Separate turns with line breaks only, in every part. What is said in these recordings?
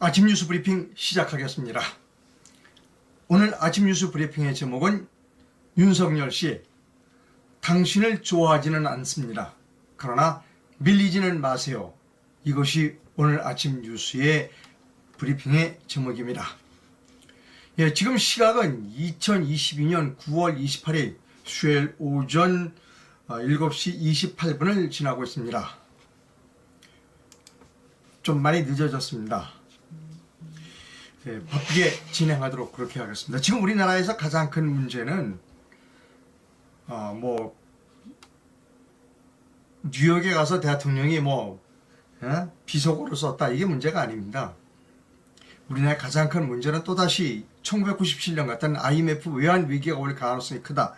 아침 뉴스 브리핑 시작하겠습니다. 오늘 아침 뉴스 브리핑의 제목은 윤석열 씨, 당신을 좋아하지는 않습니다. 그러나 밀리지는 마세요. 이것이 오늘 아침 뉴스의 브리핑의 제목입니다. 지금 시각은 2022년 9월 28일 수요일 오전 7시 28분을 지나고 있습니다. 좀 많이 늦어졌습니다. 바쁘게 진행하도록 그렇게 하겠습니다. 지금 우리나라에서 가장 큰 문제는 뉴욕에 가서 대통령이 비속어를 썼다, 이게 문제가 아닙니다. 우리나라의 가장 큰 문제는 또다시 1997년 같은 IMF 외환 위기가 올 가능성이 크다.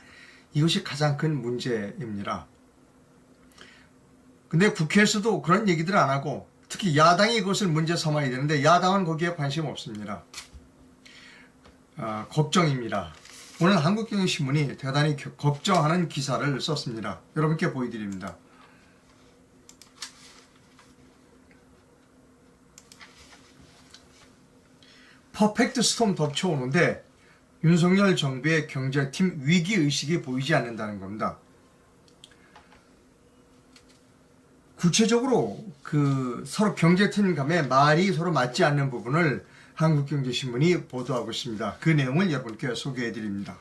이것이 가장 큰 문제입니다. 근데 국회에서도 그런 얘기들을 안 하고, 특히 야당이 그것을 문제 삼아야 되는데 야당은 거기에 관심 없습니다. 걱정입니다. 오늘 한국경제신문이 대단히 걱정하는 기사를 썼습니다. 여러분께 보여드립니다. 퍼펙트 스톰 덮쳐오는데 윤석열 정부의 경제팀 위기의식이 보이지 않는다는 겁니다. 구체적으로 서로 경제팀 간의 말이 서로 맞지 않는 부분을 한국경제신문이 보도하고 있습니다. 그 내용을 여러분께 소개해 드립니다.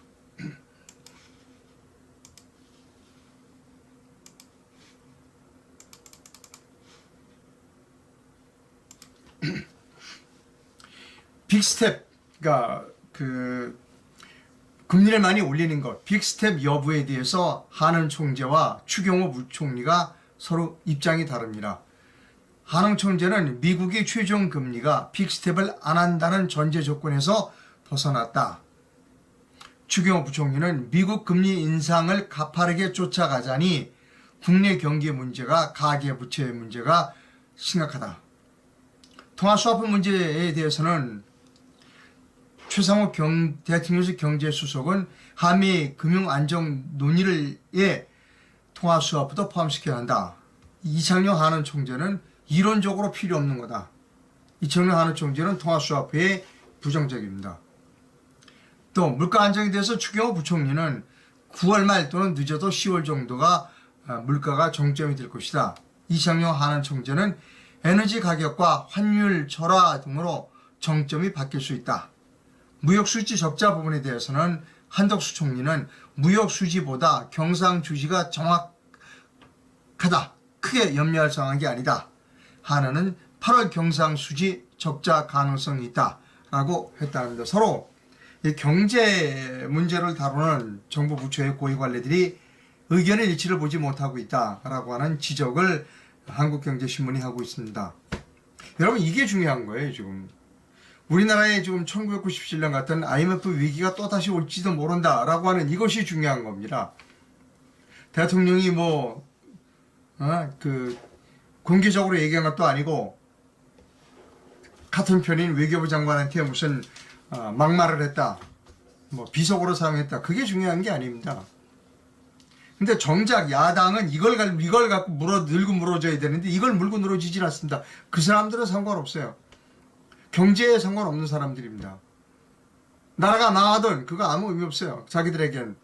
빅스텝가 금리를 많이 올리는 것, 빅스텝 여부에 대해서 한은 총재와 추경호 부총리가 서로 입장이 다릅니다. 한은 총재는 미국의 최종 금리가 빅스텝을 안 한다는 전제 조건에서 벗어났다. 추경호 부총리는 미국 금리 인상을 가파르게 쫓아가자니 국내 경기 문제가 가계부채 문제가 심각하다. 통화스와프 문제에 대해서는 최상호 대통령실 경제수석은 한미 금융안정 논의에 통화스와프도 포함시켜야 한다. 이창용 한은 총재는 이론적으로 필요 없는 거다. 이창용 한은 총재는 통화스와프에 부정적입니다. 또 물가 안정에 대해서 추경호 부총리는 9월 말 또는 늦어도 10월 정도가 물가가 정점이 될 것이다. 이창용 한은 총재는 에너지 가격과 환율 절하 등으로 정점이 바뀔 수 있다. 무역수지 적자 부분에 대해서는 한덕수 총리는 무역수지보다 경상주지가 정확하다. 크게 염려할 상황이 아니다. 하나는 8월 경상수지 적자 가능성이 있다. 라고 했다는데, 서로 경제 문제를 다루는 정부 부처의 고위관리들이 의견의 일치를 보지 못하고 있다라고 하는 지적을 한국경제신문이 하고 있습니다. 여러분, 이게 중요한 거예요. 지금 우리나라에 지금 1997년 같은 IMF 위기가 또다시 올지도 모른다라고 하는 이것이 중요한 겁니다. 대통령이 공개적으로 얘기한 것도 아니고 같은 편인 외교부 장관한테 무슨 막말을 했다, 비속어로 사용했다, 그게 중요한 게 아닙니다. 근데 정작 야당은 이걸 갖고 늘고 물어줘야 되는데 이걸 물고 늘어지질 않습니다. 그 사람들은 상관없어요. 경제에 상관없는 사람들입니다. 나라가 망하든 그거 아무 의미 없어요. 자기들에겐.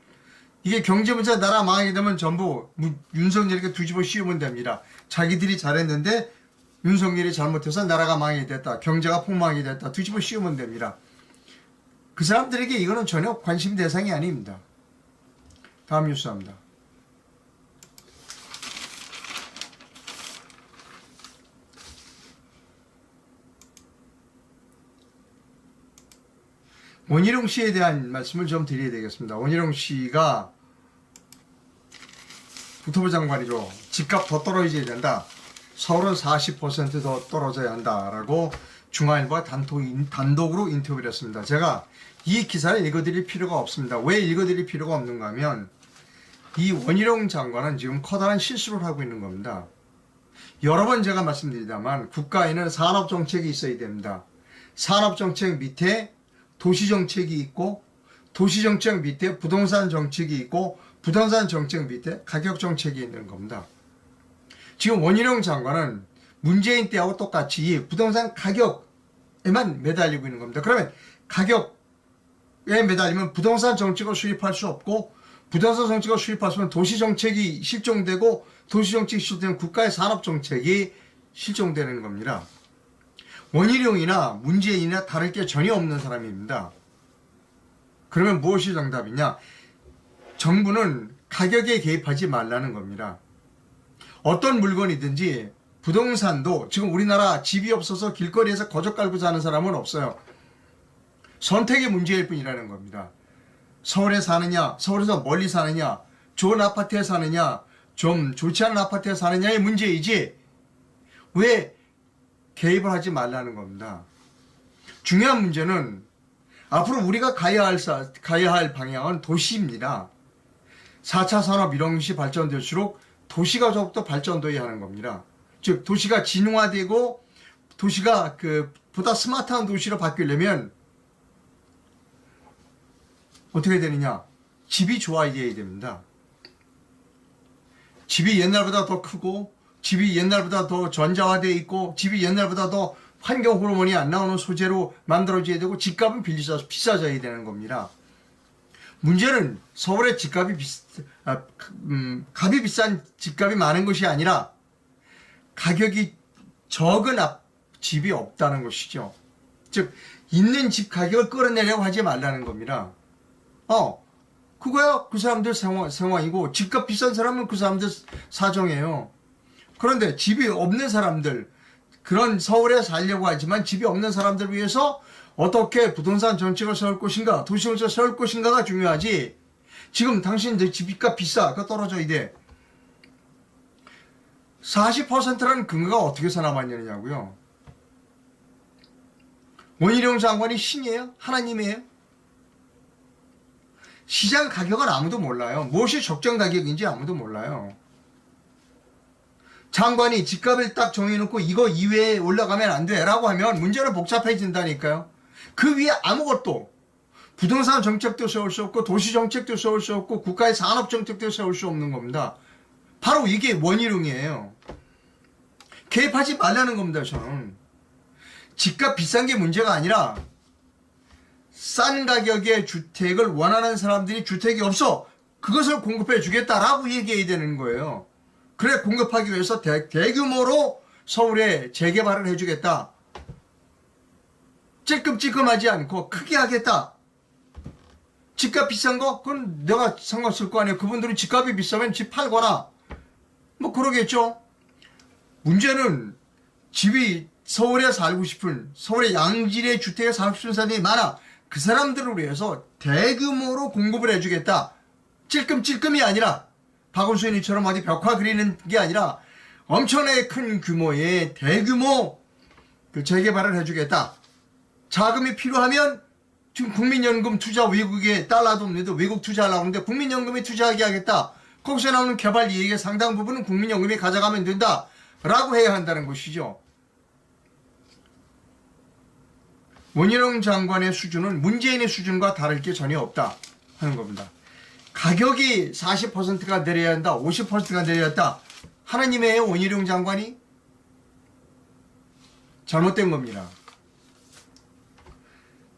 이게 경제 문제, 나라 망하게 되면 전부 윤석열에게 뒤집어 씌우면 됩니다. 자기들이 잘했는데 윤석열이 잘못해서 나라가 망하게 됐다, 경제가 폭망하게 됐다, 뒤집어 씌우면 됩니다. 그 사람들에게 이거는 전혀 관심 대상이 아닙니다. 다음 뉴스입니다. 원희룡 씨에 대한 말씀을 좀 드려야 되겠습니다. 원희룡 씨가 국토부 장관이죠. 집값 더 떨어져야 된다. 서울은 40%더 떨어져야 한다라고 중앙일보가 단독으로 인터뷰를 했습니다. 제가 이 기사를 읽어드릴 필요가 없습니다. 왜 읽어드릴 필요가 없는가 하면 이 원희룡 장관은 지금 커다란 실수를 하고 있는 겁니다. 여러 번 제가 말씀드리다만 국가에는 산업정책이 있어야 됩니다. 산업정책 밑에 도시정책이 있고, 도시정책 밑에 부동산 정책이 있고, 부동산 정책 밑에 가격정책이 있는 겁니다. 지금 원희룡 장관은 문재인 때하고 똑같이 부동산 가격 가격에만 매달리고 있는 겁니다. 그러면 가격에 매달리면 부동산 정책을 수립할 수 없고, 부동산 정책을 수립하시면 도시정책이 실종되고, 도시정책이 실종되면 국가의 산업정책이 실종되는 겁니다. 원희룡이나 문재인이나 다를 게 전혀 없는 사람입니다. 그러면 무엇이 정답이냐? 정부는 가격에 개입하지 말라는 겁니다. 어떤 물건이든지, 부동산도 지금 우리나라 집이 없어서 길거리에서 거적 깔고 사는 사람은 없어요. 선택의 문제일 뿐이라는 겁니다. 서울에 사느냐, 서울에서 멀리 사느냐, 좋은 아파트에 사느냐, 좀 좋지 않은 아파트에 사느냐의 문제이지 왜 개입을 하지 말라는 겁니다. 중요한 문제는 앞으로 우리가 가야 할 방향은 도시입니다. 4차 산업 이런 것이 발전될수록 도시가 더욱더 발전돼야 하는 겁니다. 즉 도시가 진화되고 도시가 보다 스마트한 도시로 바뀌려면 어떻게 되느냐? 집이 좋아져야 됩니다. 집이 옛날보다 더 크고, 집이 옛날보다 더 전자화되어 있고, 집이 옛날보다 더 환경 호르몬이 안 나오는 소재로 만들어져야 되고, 집값은 비싸져야 되는 겁니다. 문제는 서울의 값이 비싼 집값이 많은 것이 아니라 가격이 적은 집이 없다는 것이죠. 즉 있는 집 가격을 끌어내려고 하지 말라는 겁니다. 그거야 그 사람들 상황이고, 집값 비싼 사람은 그 사람들 사정이에요. 그런데 집이 없는 사람들, 그런 서울에 살려고 하지만 집이 없는 사람들을 위해서 어떻게 부동산 정책을 세울 것인가, 도시정책을 세울 것인가가 중요하지. 지금 당신들 집값 비싸, 그거 떨어져야 돼. 40%라는 근거가 어떻게 남았냐고요. 원희룡 장관이 신이에요? 하나님이에요? 시장 가격은 아무도 몰라요. 무엇이 적정 가격인지 아무도 몰라요. 장관이 집값을 딱 정해놓고 이거 이외에 올라가면 안 돼 라고 하면 문제는 복잡해진다니까요. 그 위에 아무것도, 부동산 정책도 세울 수 없고, 도시 정책도 세울 수 없고, 국가의 산업 정책도 세울 수 없는 겁니다. 바로 이게 원희룡이에요. 개입하지 말라는 겁니다. 저는 집값 비싼 게 문제가 아니라 싼 가격의 주택을 원하는 사람들이 주택이 없어, 그것을 공급해 주겠다라고 얘기해야 되는 거예요. 그래 공급하기 위해서 대규모로 서울에 재개발을 해주겠다, 찔끔찔끔하지 않고 크게 하겠다. 집값 비싼 거? 그건 내가 상관 쓸 거 아니에요. 그분들은 집값이 비싸면 집 팔거나 뭐 그러겠죠. 문제는 집이 서울에 살고 싶은, 서울의 양질의 주택에 살고 싶은 사람들이 많아. 그 사람들을 위해서 대규모로 공급을 해주겠다. 찔끔찔끔이 아니라, 박원순이처럼 어디 벽화 그리는 게 아니라 엄청나게 큰 규모의 대규모 재개발을 해주겠다. 자금이 필요하면 지금 국민연금 투자, 외국에 달러도 없는데 외국 투자하려고 하는데 국민연금에 투자하게 하겠다. 거기서 나오는 개발 이익의 상당 부분은 국민연금이 가져가면 된다 라고 해야 한다는 것이죠. 원희룡 장관의 수준은 문재인의 수준과 다를 게 전혀 없다 하는 겁니다. 가격이 40%가 내려야 한다, 50%가 내려야 한다. 하나님의 원희룡 장관이 잘못된 겁니다.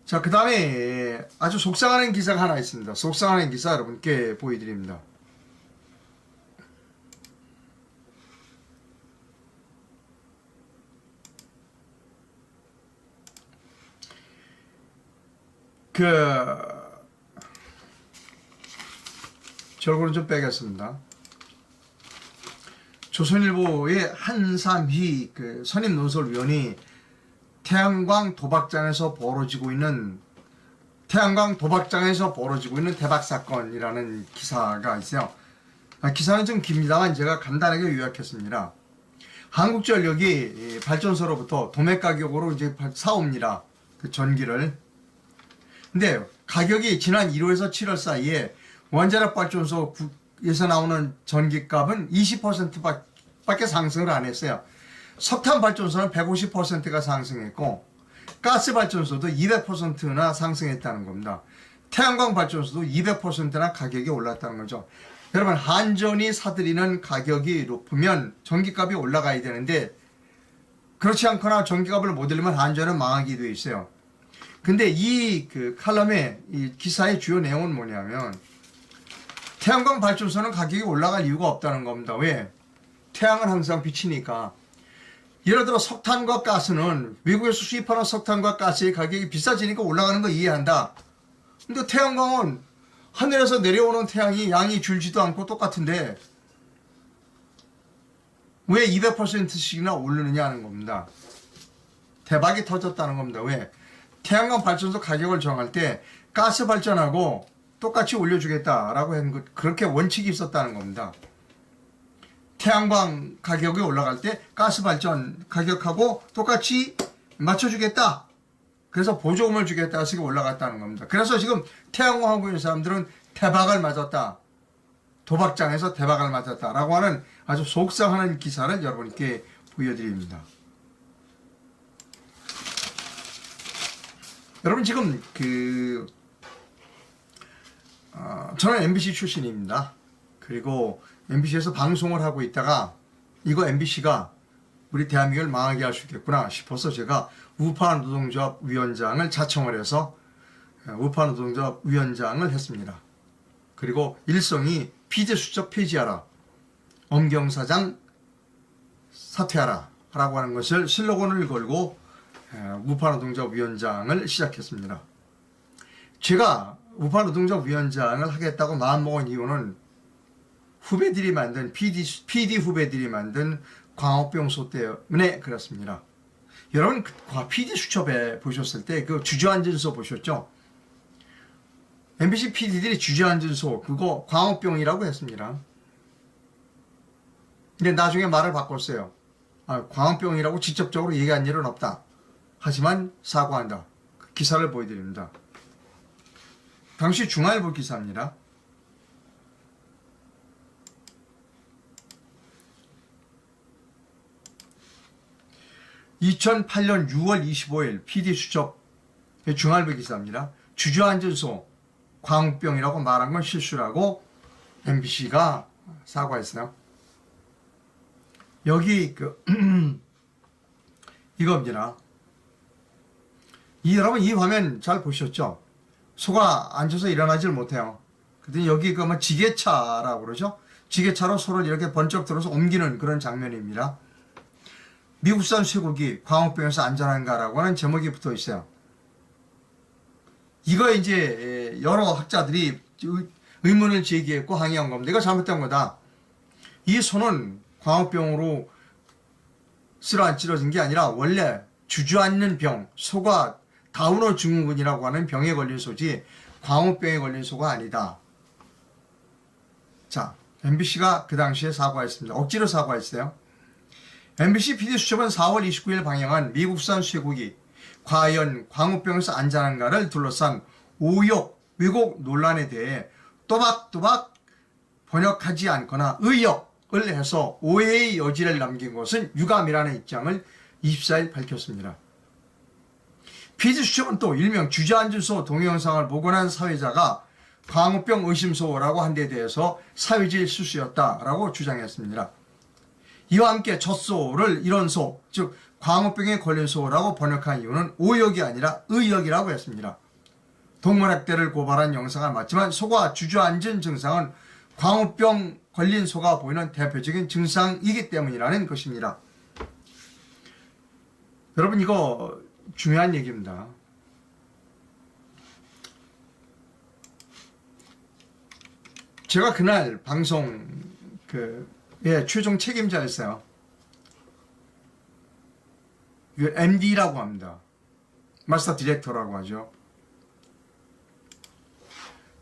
자, 그 다음에 아주 속상하는 기사가 하나 있습니다. 속상하는 기사 여러분께 보여드립니다. 제 얼굴은 좀 빼겠습니다. 조선일보의 한삼희 선임 논설위원이 태양광 도박장에서 벌어지고 있는 대박 사건이라는 기사가 있어요. 기사는 좀 깁니다만 제가 간단하게 요약했습니다. 한국전력이 발전소로부터 도매 가격으로 이제 사옵니다. 그 전기를. 근데 가격이 지난 1월에서 7월 사이에 원자력 발전소에서 나오는 전기값은 20%밖에 상승을 안 했어요. 석탄 발전소는 150%가 상승했고, 가스 발전소도 200%나 상승했다는 겁니다. 태양광 발전소도 200%나 가격이 올랐다는 거죠. 여러분, 한전이 사들이는 가격이 높으면 전기값이 올라가야 되는데 그렇지 않거나 전기값을 못 올리면 한전은 망하기도 있어요. 근데 이 그 칼럼의 이 기사의 주요 내용은 뭐냐면 태양광 발전소는 가격이 올라갈 이유가 없다는 겁니다. 왜? 태양은 항상 비치니까. 예를 들어 석탄과 가스는 외국에서 수입하는 석탄과 가스의 가격이 비싸지니까 올라가는 거 이해한다. 근데 태양광은 하늘에서 내려오는 태양이 양이 줄지도 않고 똑같은데 왜 200%씩이나 오르느냐 하는 겁니다. 대박이 터졌다는 겁니다. 왜? 태양광 발전소 가격을 정할 때 가스 발전하고 똑같이 올려주겠다라고 한 것, 그렇게 원칙이 있었다는 겁니다. 태양광 가격이 올라갈 때 가스 발전 가격하고 똑같이 맞춰주겠다. 그래서 보조금을 주겠다 해서 올라갔다는 겁니다. 그래서 지금 태양광 하고 있는 사람들은 대박을 맞았다. 도박장에서 대박을 맞았다라고 하는 아주 속상하는 기사를 여러분께 보여드립니다. 여러분 지금 저는 MBC 출신입니다. 그리고 MBC에서 방송을 하고 있다가 이거 MBC가 우리 대한민국을 망하게 할 수 있겠구나 싶어서 제가 우파 노동조합 위원장을 자청을 해서 우파 노동조합 위원장을 했습니다. 그리고 일성이 피디수첩 폐지하라, 엄경 사장 사퇴하라 라고 하는 것을 슬로건을 걸고 우파 노동조합 위원장을 시작했습니다. 제가 우파 노동조합 위원장을 하겠다고 마음먹은 이유는 후배들이 만든 PD 후배들이 만든 광우병소 때문에 그렇습니다. 여러분 PD 수첩에 보셨을 때 그 주저앉은 소 보셨죠? MBC PD들이 주저앉은 소 그거 광우병이라고 했습니다. 근데 나중에 말을 바꿨어요. 광우병이라고 직접적으로 얘기한 일은 없다. 하지만 사과한다. 그 기사를 보여드립니다. 당시 중앙일보 기사입니다. (2008년 6월 25일) PD수첩 중앙일보 기사입니다. 주저앉은 소 광우병이라고 말한 건 실수라고 MBC가 사과했어요. 여기 이겁니다. 여러분 이 화면 잘 보셨죠? 소가 앉아서 일어나질 못해요. 그랬더니 여기 지게차라고 그러죠? 지게차로 소를 이렇게 번쩍 들어서 옮기는 그런 장면입니다. 미국산 쇠고기 광우병에서 안전한가라고 하는 제목이 붙어 있어요. 이거 이제 여러 학자들이 의문을 제기했고 항의한 겁니다. 이거 잘못된 거다. 이 소는 광우병으로 쓰러앉혀진 게 아니라 원래 주저앉는 병, 소가 다우너 증후군이라고 하는 병에 걸린 소지 광우병에 걸린 소가 아니다. 자, MBC가 그 당시에 사과했습니다. 억지로 사과했어요. MBC PD수첩은 4월 29일 방영한 미국산 쇠고기 과연 광우병에서 안전한가를 둘러싼 오역 왜곡 논란에 대해 또박또박 번역하지 않거나 의역을 해서 오해의 여지를 남긴 것은 유감이라는 입장을 24일 밝혔습니다. PD수첩은 또 일명 주저앉은 소 동영상을 복원한 사회자가 광우병 의심소라고 한 데 대해서 사회질 실수였다라고 주장했습니다. 이와 함께 젖소를 이런 소, 즉 광우병에 걸린 소라고 번역한 이유는 오역이 아니라 의역이라고 했습니다. 동물학대를 고발한 영상은 맞지만 소가 주저앉은 증상은 광우병 걸린 소가 보이는 대표적인 증상이기 때문이라는 것입니다. 여러분 이거 중요한 얘기입니다. 제가 그날 방송 최종 책임자였어요. MD라고 합니다. 마스터 디렉터라고 하죠.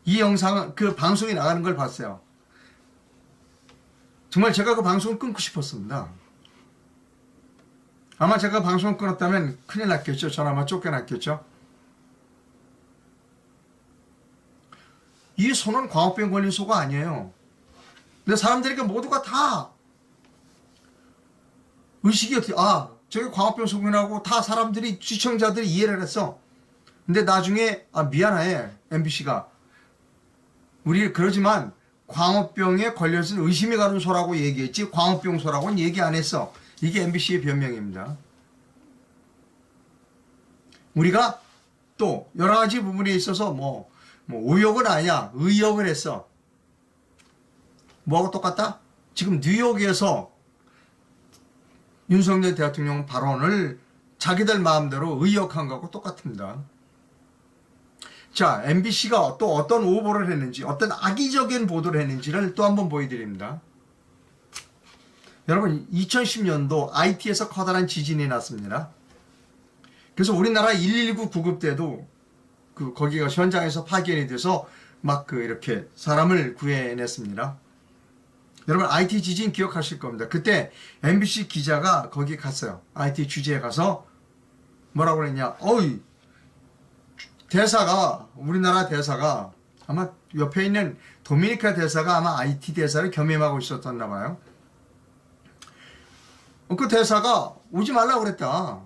이 영상은 그 방송이 나가는 걸 봤어요. 정말 제가 그 방송을 끊고 싶었습니다. 아마 제가 방송을 끊었다면 큰일 났겠죠. 전 아마 쫓겨났겠죠. 이 소는 광우병 걸린 소가 아니에요. 근데 사람들에게 모두가 다 의식이 어떻게 저게 광우병 소견이라고 다 사람들이 시청자들이 이해를 했어. 근데 나중에 미안해 MBC가 우리 그러지만 광우병에 걸려서 의심이 가는 소라고 얘기했지 광우병 소라고는 얘기 안 했어. 이게 MBC의 변명입니다. 우리가 또 여러 가지 부분에 있어서 뭐 의혹은 아니야. 의혹을 했어. 뭐하고 똑같다? 지금 뉴욕에서 윤석열 대통령 발언을 자기들 마음대로 의혹한 거하고 똑같습니다. 자, MBC가 또 어떤 오보를 했는지, 어떤 악의적인 보도를 했는지를 또 한번 보여드립니다. 여러분, 2010년도 IT에서 커다란 지진이 났습니다. 그래서 우리나라 119 구급대도 거기가 현장에서 파견이 돼서 이렇게 사람을 구해냈습니다. 여러분, IT 지진 기억하실 겁니다. 그때 MBC 기자가 거기 갔어요. IT 취재에 가서 뭐라고 그랬냐. 우리나라 대사가 아마 옆에 있는 도미니카 대사가 아마 IT 대사를 겸임하고 있었었나 봐요. 그 대사가 오지 말라고 그랬다.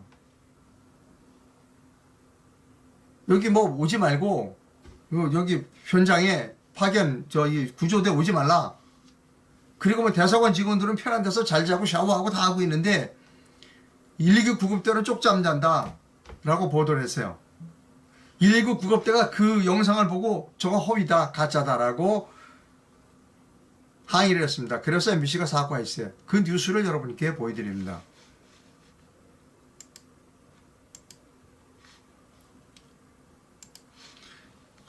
여기 오지 말고 여기 현장에 파견 구조대 오지 말라. 그리고 대사관 직원들은 편한 데서 잘 자고 샤워하고 다 하고 있는데 119 구급대는 쪽잠 잔다 라고 보도를 했어요. 119 구급대가 그 영상을 보고 저거 허위다, 가짜다라고 항의를 했습니다. 그래서 MBC가 사과했어요. 그 뉴스를 여러분께 보여드립니다.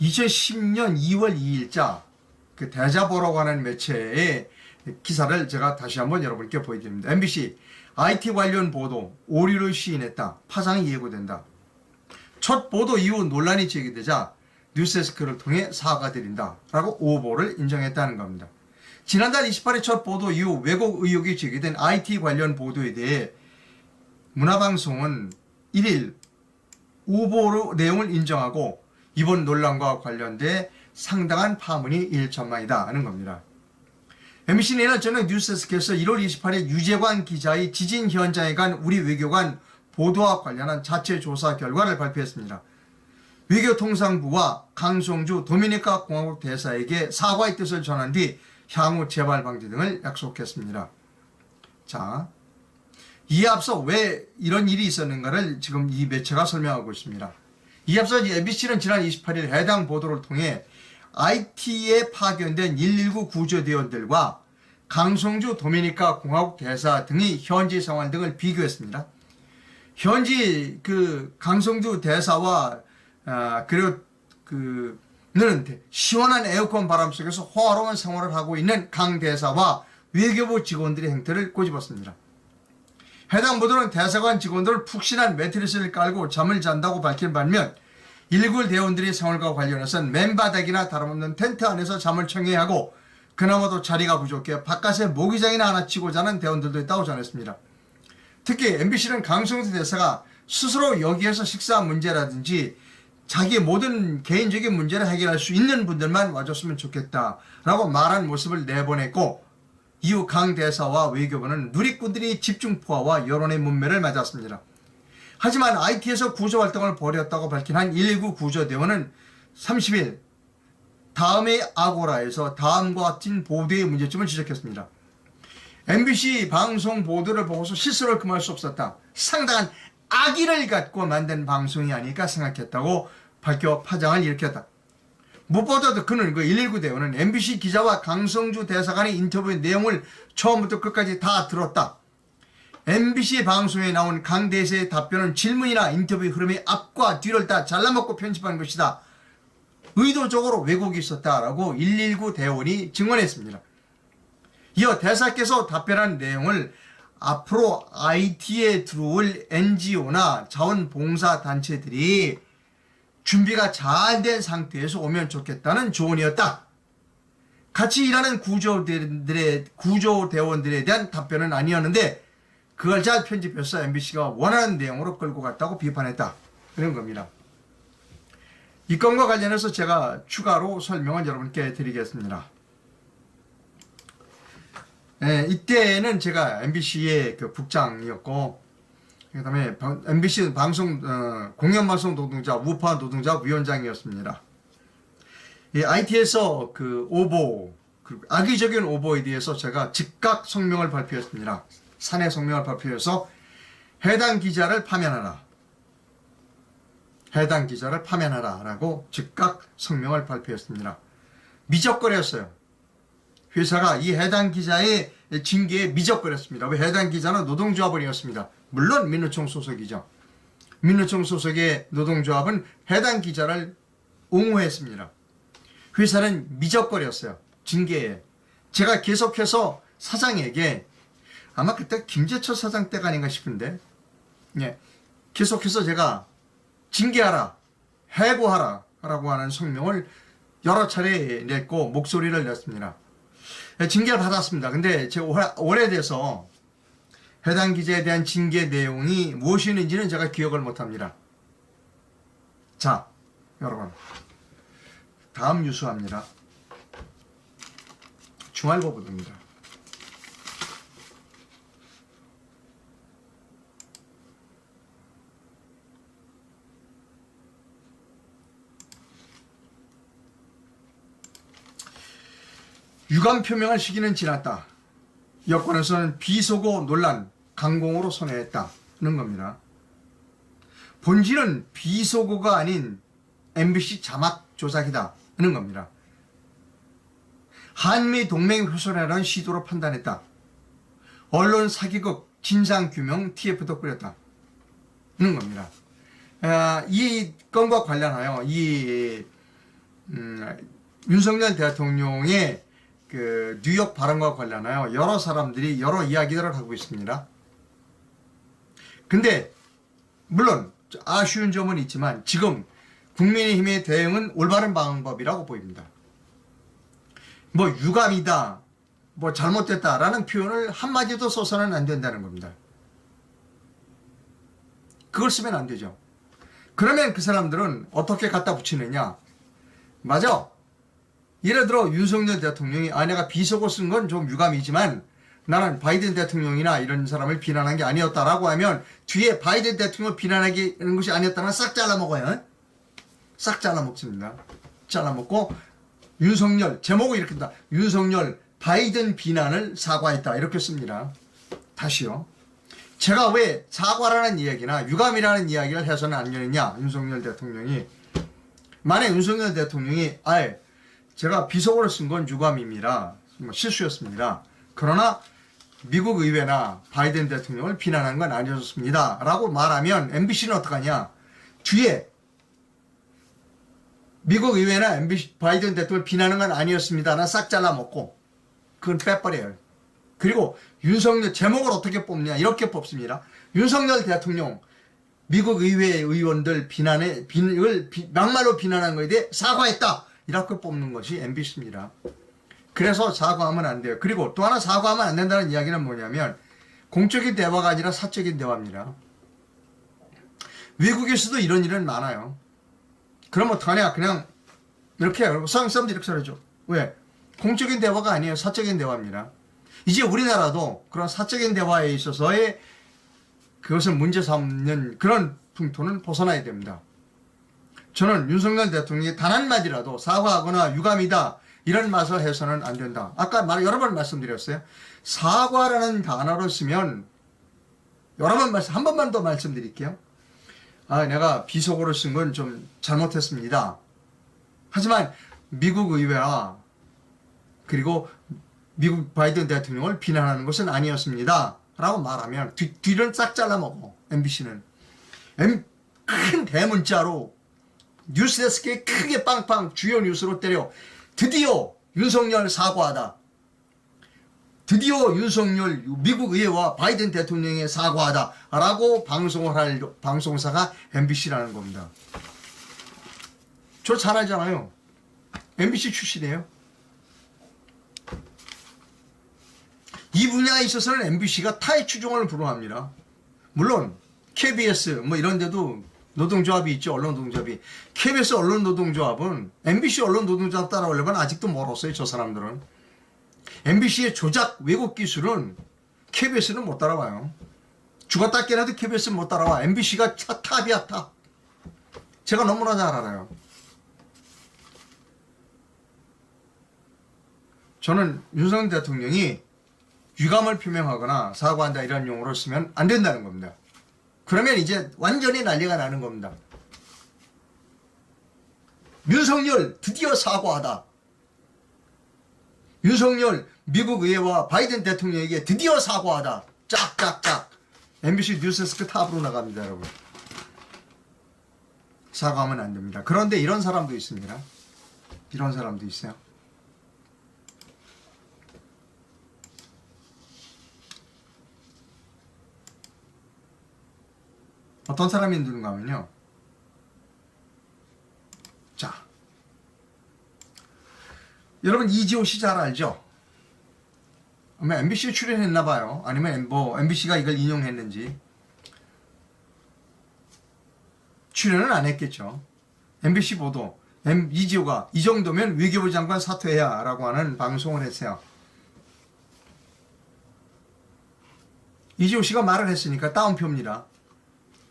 (2010년 2월 2일자) 그 대자보라고 하는 매체의 기사를 제가 다시 한번 여러분께 보여드립니다. MBC IT 관련 보도 오류를 시인했다. 파장이 예고된다. 첫 보도 이후 논란이 제기되자 뉴스데스크를 통해 사과드린다 라고 오보를 인정했다는 겁니다. 지난달 28일 첫 보도 이후 왜곡 의혹이 제기된 IT 관련 보도에 대해 문화방송은 1일 오보로 내용을 인정하고 이번 논란과 관련돼 상당한 파문이 일천만이다 하는 겁니다. MBC는 이날 저녁 뉴스데스크에서 1월 28일 유재관 기자의 지진 현장에 간 우리 외교관 보도와 관련한 자체 조사 결과를 발표했습니다. 외교통상부와 강성주 도미니카 공화국 대사에게 사과의 뜻을 전한 뒤 향후 재발 방지 등을 약속했습니다. 자, 이에 앞서 왜 이런 일이 있었는가를 지금 이 매체가 설명하고 있습니다. 이에 앞서 MBC는 지난 28일 해당 보도를 통해 IT에 파견된 119 구조대원들과 강성주 도미니카 공화국 대사 등의 현지 상황 등을 비교했습니다. 현지 강성주 대사와 그리고 는 시원한 에어컨 바람 속에서 호화로운 생활을 하고 있는 강 대사와 외교부 직원들의 행태를 꼬집었습니다. 해당 보도는 대사관 직원들은 푹신한 매트리스를 깔고 잠을 잔다고 밝힌 반면 119 대원들의 생활과 관련해서는 맨바닥이나 다름없는 텐트 안에서 잠을 청해야 하고 그나마도 자리가 부족해 바깥에 모기장이나 하나 치고 자는 대원들도 있다고 전했습니다. 특히 MBC는 강성수 대사가 스스로 여기에서 식사 문제라든지 자기의 모든 개인적인 문제를 해결할 수 있는 분들만 와줬으면 좋겠다라고 말한 모습을 내보냈고 이후 강 대사와 외교부는 누리꾼들이 집중포화와 여론의 문매를 맞았습니다. 하지만 IT에서 구조활동을 벌였다고 밝힌 한 119 구조대원은 30일 다음의 아고라에서 다음과 같은 보도의 문제점을 지적했습니다. MBC 방송 보도를 보고서 실수를 금할 수 없었다. 상당한 악의를 갖고 만든 방송이 아닐까 생각했다고 밝혀 파장을 일으켰다. 무엇보다도 그는 119 대원은 MBC 기자와 강성주 대사 간의 인터뷰의 내용을 처음부터 끝까지 다 들었다. MBC 방송에 나온 강 대사의 답변은 질문이나 인터뷰 흐름의 앞과 뒤를 다 잘라먹고 편집한 것이다. 의도적으로 왜곡이 있었다라고 119 대원이 증언했습니다. 이어 대사께서 답변한 내용을 앞으로 IT에 들어올 NGO나 자원봉사단체들이 준비가 잘 된 상태에서 오면 좋겠다는 조언이었다. 같이 일하는 구조대원들에 대한 답변은 아니었는데 그걸 잘 편집해서 MBC가 원하는 내용으로 끌고 갔다고 비판했다. 그런 겁니다. 이 건과 관련해서 제가 추가로 설명을 여러분께 드리겠습니다. 이때는 제가 MBC의 국장이었고, 그 다음에 MBC 공영방송 노동자, 우파 노동자 위원장이었습니다. 이 IT에서 오보, 악의적인 오보에 대해서 제가 즉각 성명을 발표했습니다. 사내 성명을 발표해서 해당 기자를 파면하라. 해당 기자를 파면하라라고 즉각 성명을 발표했습니다. 미적거렸어요. 회사가 이 해당 기자의 징계에 미적거렸습니다. 왜? 해당 기자는 노동조합원이었습니다. 물론 민노총 소속이죠. 민노총 소속의 노동조합은 해당 기자를 옹호했습니다. 회사는 미적거렸어요. 징계에. 제가 계속해서 사장에게 아마 그때 김재철 사장 때가 아닌가 싶은데 예, 계속해서 제가 징계하라, 해고하라 라고 하는 성명을 여러 차례 냈고 목소리를 냈습니다. 예, 징계를 받았습니다. 근데 제가 오래돼서 해당 기자에 대한 징계 내용이 무엇이었는지는 제가 기억을 못합니다. 자, 여러분 다음 뉴스합니다. 중앙일보 보도입니다. 유감 표명할 시기는 지났다. 여권에서는 비속어 논란 강공으로 선회했다는 겁니다. 본질은 비속어가 아닌 MBC 자막 조작이다는 겁니다. 한미 동맹 훼손이라는 시도로 판단했다. 언론 사기극 진상규명 TF도 꾸렸다는 겁니다. 이 건과 관련하여 윤석열 대통령의 그 뉴욕 발언과 관련하여 여러 사람들이 여러 이야기들을 하고 있습니다. 근데 물론 아쉬운 점은 있지만 지금 국민의힘의 대응은 올바른 방법이라고 보입니다. 뭐 유감이다, 뭐 잘못됐다라는 표현을 한마디도 써서는 안 된다는 겁니다. 그걸 쓰면 안 되죠. 그러면 그 사람들은 어떻게 갖다 붙이느냐. 맞아. 예를 들어 윤석열 대통령이 내가 비속어 쓴 건 좀 유감이지만 나는 바이든 대통령이나 이런 사람을 비난한 게 아니었다라고 하면 뒤에 바이든 대통령을 비난하는 것이 아니었다면 싹 잘라먹어요. 싹 잘라먹습니다. 잘라먹고 윤석열, 제목을 이렇게 다 윤석열 바이든 비난을 사과했다 이렇게 씁니다. 다시요. 제가 왜 사과라는 이야기나 유감이라는 이야기를 해서는 안 되느냐. 윤석열 대통령이 만약 윤석열 대통령이 제가 비속어를 쓴 건 유감입니다. 실수였습니다. 그러나 미국 의회나 바이든 대통령을 비난한 건 아니었습니다. 라고 말하면 MBC는 어떡하냐. 뒤에 미국 의회나 MBC, 바이든 대통령을 비난한 건 아니었습니다. 나 싹 잘라먹고 그건 빼버려요. 그리고 윤석열 제목을 어떻게 뽑냐. 이렇게 뽑습니다. 윤석열 대통령 미국 의회 의원들 막말로 비난한 것에 대해 사과했다. 이렇게 뽑는 것이 MBC입니다. 그래서 사과하면 안 돼요. 그리고 또 하나 사과하면 안 된다는 이야기는 뭐냐면 공적인 대화가 아니라 사적인 대화입니다. 외국에서도 이런 일은 많아요. 그럼 어떡하냐. 그냥 이렇게 해요. 사람들이 이렇게 말하죠. 왜? 공적인 대화가 아니에요. 사적인 대화입니다. 이제 우리나라도 그런 사적인 대화에 있어서의 그것을 문제 삼는 그런 풍토는 벗어나야 됩니다. 저는 윤석열 대통령이 단 한마디라도 사과하거나 유감이다 이런 맛을 해서는 안 된다. 아까 여러 번 말씀드렸어요. 사과라는 단어를 쓰면 한 번만 더 말씀드릴게요. 내가 비속어를 쓴 건 좀 잘못했습니다. 하지만 미국 의회와 그리고 미국 바이든 대통령을 비난하는 것은 아니었습니다. 라고 말하면 뒤를 싹 잘라먹어. MBC는. 큰 대문자로 뉴스데스크에 크게 빵빵 주요 뉴스로 때려. 드디어 윤석열 사과하다. 드디어 윤석열 미국 의회와 바이든 대통령의 사과하다. 라고 방송을 할 방송사가 MBC라는 겁니다. 저 잘 알잖아요. MBC 출신이에요. 이 분야에 있어서는 MBC가 타의 추종을 불허합니다. 물론 KBS 뭐 이런 데도 노동조합이 있죠. 언론노동조합이. KBS 언론노동조합은 MBC 언론노동조합 따라오려면 아직도 멀었어요. 저 사람들은. MBC의 조작 왜곡 기술은 KBS는 못 따라와요. 죽었다 깨나도 KBS는 못 따라와. MBC가 탑이야 탑. 제가 너무나 잘 알아요. 저는 윤석열 대통령이 유감을 표명하거나 사과한다 이런 용어를 쓰면 안 된다는 겁니다. 그러면 이제 완전히 난리가 나는 겁니다. 윤석열 드디어 사과하다. 윤석열 미국 의회와 바이든 대통령에게 드디어 사과하다. 짝짝짝. MBC 뉴스데스크 탑으로 나갑니다, 여러분. 사과하면 안 됩니다. 그런데 이런 사람도 있습니다. 이런 사람도 있어요. 어떤 사람이 있는가 하면요. 자, 여러분 이지호 씨 잘 알죠? 아마 MBC에 출연했나 봐요. 아니면 뭐 MBC가 이걸 인용했는지. 출연은 안 했겠죠. MBC 보도 이지호가 이 정도면 외교부 장관 사퇴해야 라고 하는 방송을 했어요. 이지호 씨가 말을 했으니까 따옴표입니다.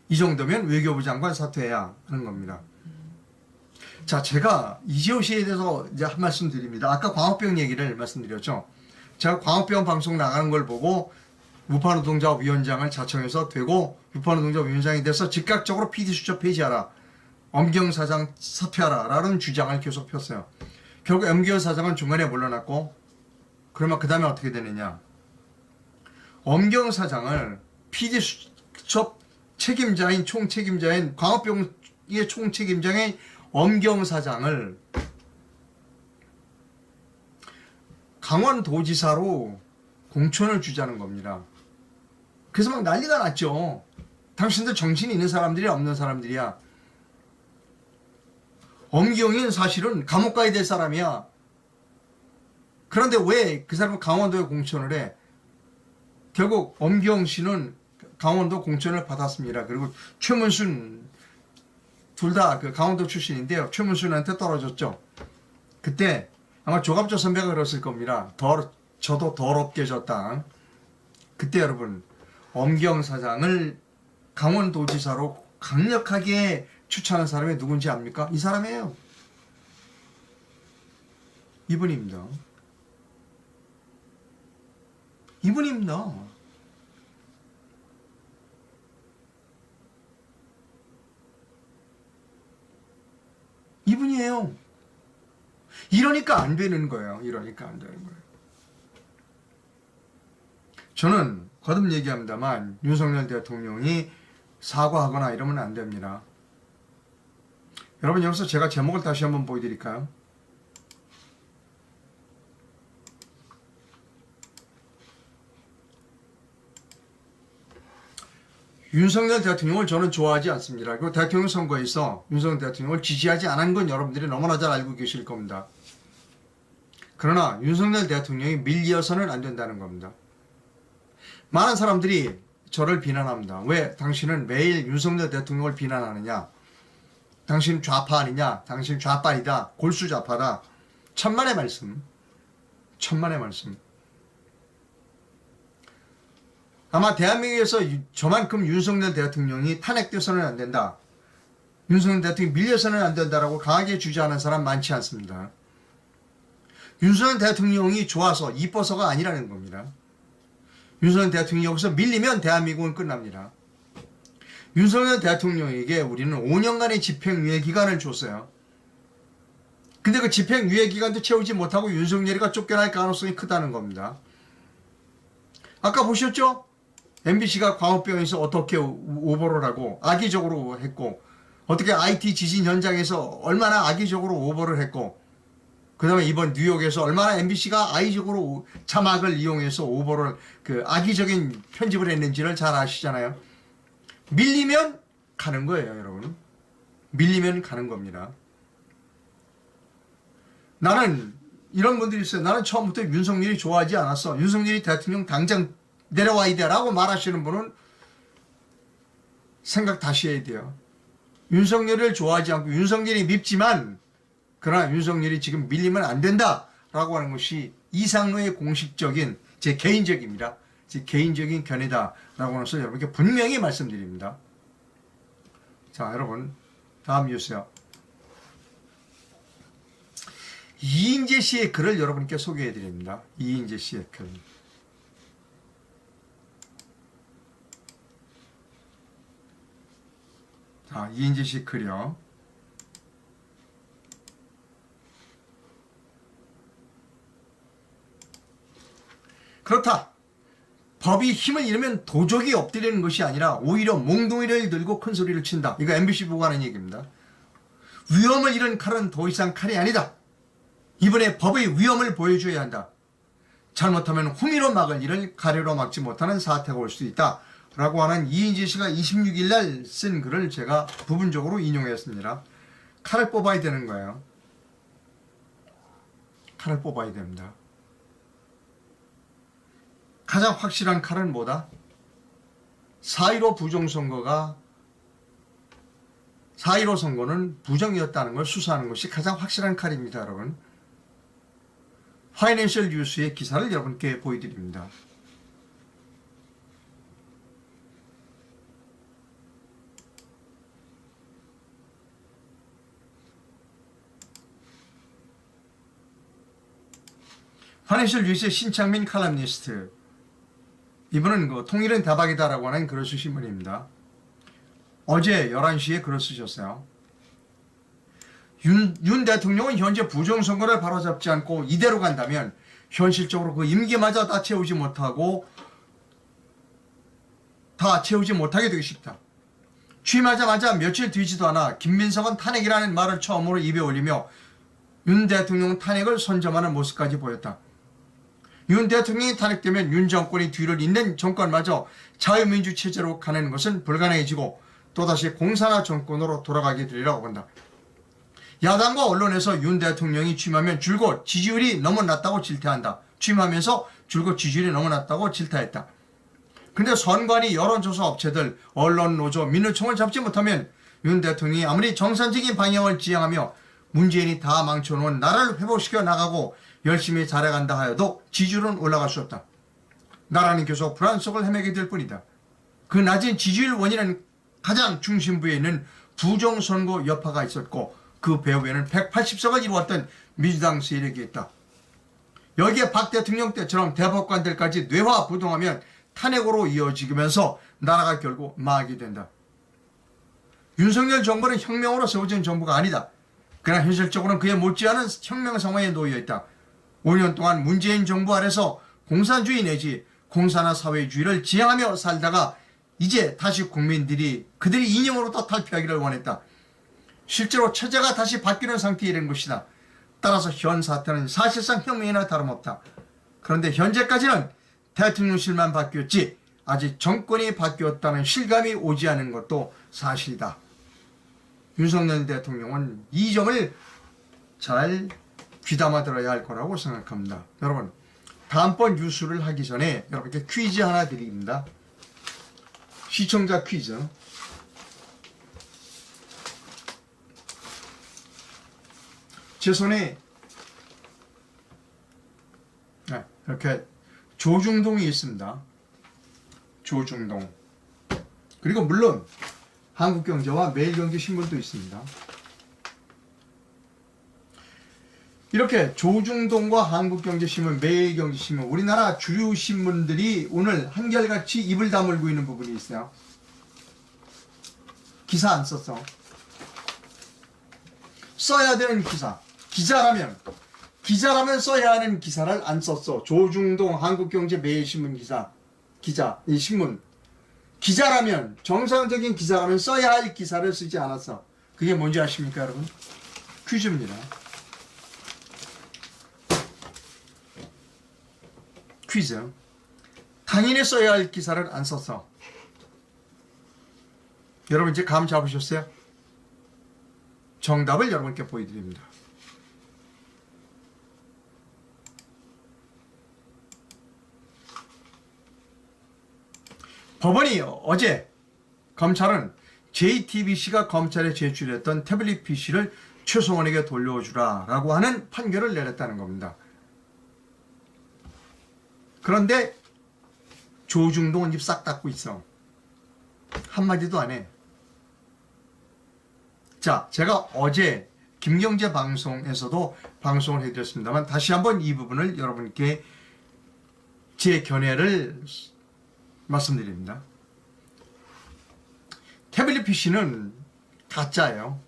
이 정도면 외교부 장관 사퇴해야 하는 겁니다. 자, 제가 이지호 씨에 대해서 이제 한 말씀 드립니다. 아까 광우병 얘기를 말씀드렸죠. 제가 광우병 방송 나가는 걸 보고 우파노동자 위원장을 자청해서 되고 우파노동자 위원장이 돼서 즉각적으로 PD수첩 폐지하라. 엄경 사장 사퇴하라. 라는 주장을 계속 폈어요. 결국 엄경 사장은 중간에 물러났고 그러면 그 다음에 어떻게 되느냐. 엄경 사장을 PD수첩 책임자인 총책임자인 광우병의 총책임자인 엄경 사장을 강원도지사로 공천을 주자는 겁니다. 그래서 막 난리가 났죠. 당신들 정신이 있는 사람들이야 없는 사람들이야. 엄경인 사실은 감옥 가야 될 사람이야. 그런데 왜 그 사람은 강원도에 공천을 해? 결국 엄경 씨는 강원도 공천을 받았습니다. 그리고 최문순 둘 다 그 강원도 출신인데요. 최문순한테 떨어졌죠. 그때 아마 조갑조 선배가 그랬을 겁니다. 저도 더럽게 졌다. 그때 여러분 엄경 사장을 강원도지사로 강력하게 추천한 사람이 누군지 압니까? 이 사람이에요. 이분입니다. 이분입니다. 이분이에요. 이러니까 안 되는 거예요. 이러니까 안 되는 거예요. 저는 거듭 얘기합니다만 윤석열 대통령이 사과하거나 이러면 안 됩니다. 여러분 여기서 제가 제목을 다시 한번 보여드릴까요? 윤석열 대통령을 저는 좋아하지 않습니다. 그리고 대통령 선거에서 윤석열 대통령을 지지하지 않은 건 여러분들이 너무나 잘 알고 계실 겁니다. 그러나 윤석열 대통령이 밀려서는 안 된다는 겁니다. 많은 사람들이 저를 비난합니다. 왜 당신은 매일 윤석열 대통령을 비난하느냐? 당신 좌파 아니냐? 당신 좌빨이다. 골수 좌파다. 천만의 말씀. 천만의 말씀. 아마 대한민국에서 저만큼 윤석열 대통령이 탄핵돼서는 안 된다. 윤석열 대통령이 밀려서는 안 된다라고 강하게 주장하는 사람 많지 않습니다. 윤석열 대통령이 좋아서 이뻐서가 아니라는 겁니다. 윤석열 대통령이 여기서 밀리면 대한민국은 끝납니다. 윤석열 대통령에게 우리는 5년간의 집행유예 기간을 줬어요. 근데 그 집행유예 기간도 채우지 못하고 윤석열이가 쫓겨날 가능성이 크다는 겁니다. 아까 보셨죠? MBC가 광우병에서 어떻게 오버를 하고 악의적으로 했고 어떻게 IT 지진 현장에서 얼마나 악의적으로 오버를 했고 그 다음에 이번 뉴욕에서 얼마나 MBC가 악의적으로 자막을 이용해서 오버를 그 악의적인 편집을 했는지를 잘 아시잖아요. 밀리면 가는 거예요, 여러분. 밀리면 가는 겁니다. 나는 이런 분들이 있어요. 나는 처음부터 윤석열이 좋아하지 않았어. 윤석열이 대통령 당장 내려와야 돼 라고 말하시는 분은 생각 다시 해야 돼요. 윤석열을 좋아하지 않고 윤석열이 밉지만 그러나 윤석열이 지금 밀리면 안 된다 라고 하는 것이 이상로의 공식적인 제 개인적입니다. 제 개인적인 견해다 라고 해서 여러분께 분명히 말씀드립니다. 자, 여러분 다음 뉴스요. 이인재 씨의 글을 여러분께 소개해 드립니다. 이인재 씨의 글. 자, 이인재 씨 글이요. 그렇다. 법이 힘을 잃으면 도적이 엎드리는 것이 아니라 오히려 몽둥이를 들고 큰 소리를 친다. 이거 MBC 보고 하는 얘기입니다. 위험을 잃은 칼은 더 이상 칼이 아니다. 이번에 법의 위험을 보여줘야 한다. 잘못하면 호미로 막을 일을 가래로 막지 못하는 사태가 올 수 있다. 라고 하는 이인지 씨가 26일 날 쓴 글을 제가 부분적으로 인용했습니다. 칼을 뽑아야 되는 거예요. 칼을 뽑아야 됩니다. 가장 확실한 칼은 뭐다? 4.15 부정선거가 4.15 선거는 부정이었다는 걸 수사하는 것이 가장 확실한 칼입니다. 여러분. 파이낸셜 뉴스의 기사를 여러분께 보여드립니다. 파이낸셜 뉴스의 신창민 칼럼니스트, 이분은 통일은 대박이다라고 하는 글을 쓰신 분입니다. 어제 11시에 글을 쓰셨어요. 윤 대통령은 현재 부정선거를 바로잡지 않고 이대로 간다면 현실적으로 그 임기마저 다 채우지 못하게 되기 쉽다. 취임하자마자 며칠 뒤지도 않아 김민석은 탄핵이라는 말을 처음으로 입에 올리며 윤 대통령 탄핵을 선점하는 모습까지 보였다. 윤 대통령이 탄핵되면 윤 정권이 뒤를 잇는 정권마저 자유민주 체제로 가는 것은 불가능해지고 또다시 공산화 정권으로 돌아가게 되리라고 본다. 야당과 언론에서 윤 대통령이 취임하면 줄곧 지지율이 너무 낮다고 질타한다. 취임하면서 줄곧 지지율이 너무 낮다고 질타했다. 근데 선관위, 여론조사 업체들, 언론 노조, 민노총을 잡지 못하면 윤 대통령이 아무리 정상적인 방향을 지향하며 문재인이 다 망쳐놓은 나라를 회복시켜 나가고 열심히 잘해간다 하여도 지지율은 올라갈 수 없다. 나라는 계속 불안 속을 헤매게 될 뿐이다. 그 낮은 지지율 원인은 가장 중심부에 있는 부정선거 여파가 있었고 그 배후에는 180석을 이루었던 민주당 세력이 있다. 여기에 박 대통령 때처럼 대법관들까지 뇌화부동하면 탄핵으로 이어지면서 나라가 결국 망하게 된다. 윤석열 정부는 혁명으로 세워진 정부가 아니다. 그러나 현실적으로는 그에 못지않은 혁명 상황에 놓여 있다. 5년 동안 문재인 정부 아래서 공산주의 내지 공산화 사회주의를 지향하며 살다가 이제 다시 국민들이 그들이 이념으로부터 탈피하기를 원했다. 실제로 체제가 다시 바뀌는 상태에 이른 것이다. 따라서 현 사태는 사실상 혁명이나 다름없다. 그런데 현재까지는 대통령실만 바뀌었지 아직 정권이 바뀌었다는 실감이 오지 않은 것도 사실이다. 윤석열 대통령은 이 점을 잘 귀담아 들어야 할 거라고 생각합니다. 여러분, 다음번 뉴스를 하기 전에 여러분께 퀴즈 하나 드립니다. 시청자 퀴즈. 제 손에 이렇게 조중동이 있습니다. 조중동. 그리고 물론 한국경제와 매일경제신문도 있습니다. 이렇게 조중동과 한국경제신문, 매일경제신문, 우리나라 주류 신문들이 오늘 한결같이 입을 다물고 있는 부분이 있어요. 기사 안 썼어. 써야 되는 기사. 기자라면 써야 하는 기사를 안 썼어. 조중동, 한국경제, 매일신문 이 신문. 기자라면, 정상적인 기자라면 써야 할 기사를 쓰지 않았어. 그게 뭔지 아십니까, 여러분? 퀴즈입니다. 퀴즈. 당연히 써야 할 기사를 안 썼어. 여러분 이제 감 잡으셨어요? 정답을 여러분께 보여드립니다. 법원이 어제 검찰은 JTBC가 검찰에 제출했던 태블릿 PC를 최소원에게 돌려주라 라고 하는 판결을 내렸다는 겁니다. 그런데 조중동은 입 싹 닫고 있어. 한마디도 안 해. 자, 제가 어제 김경재 방송에서도 방송을 해드렸습니다만 다시 한번 이 부분을 여러분께 제 견해를 말씀드립니다. 태블릿 PC는 가짜예요.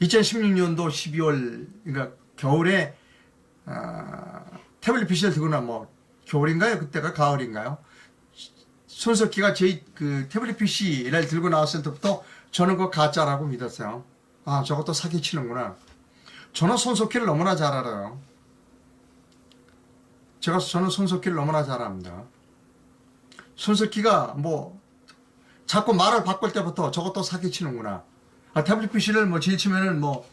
2016년도 12월 그러니까 겨울에 태블릿 PC를 들고 나면 겨울인가요? 그때가 가을인가요? 손석희가 제 그 태블릿 PC를 들고 나왔을 때부터 저는 그거 가짜라고 믿었어요. 아, 저것도 사기치는구나. 저는 손석희를 너무나 잘 알아요. 저는 손석희를 너무나 잘 압니다. 손석희가 뭐 자꾸 말을 바꿀 때부터 저것도 사기치는구나. 아, 태블릿 PC를 뭐 질치면은 뭐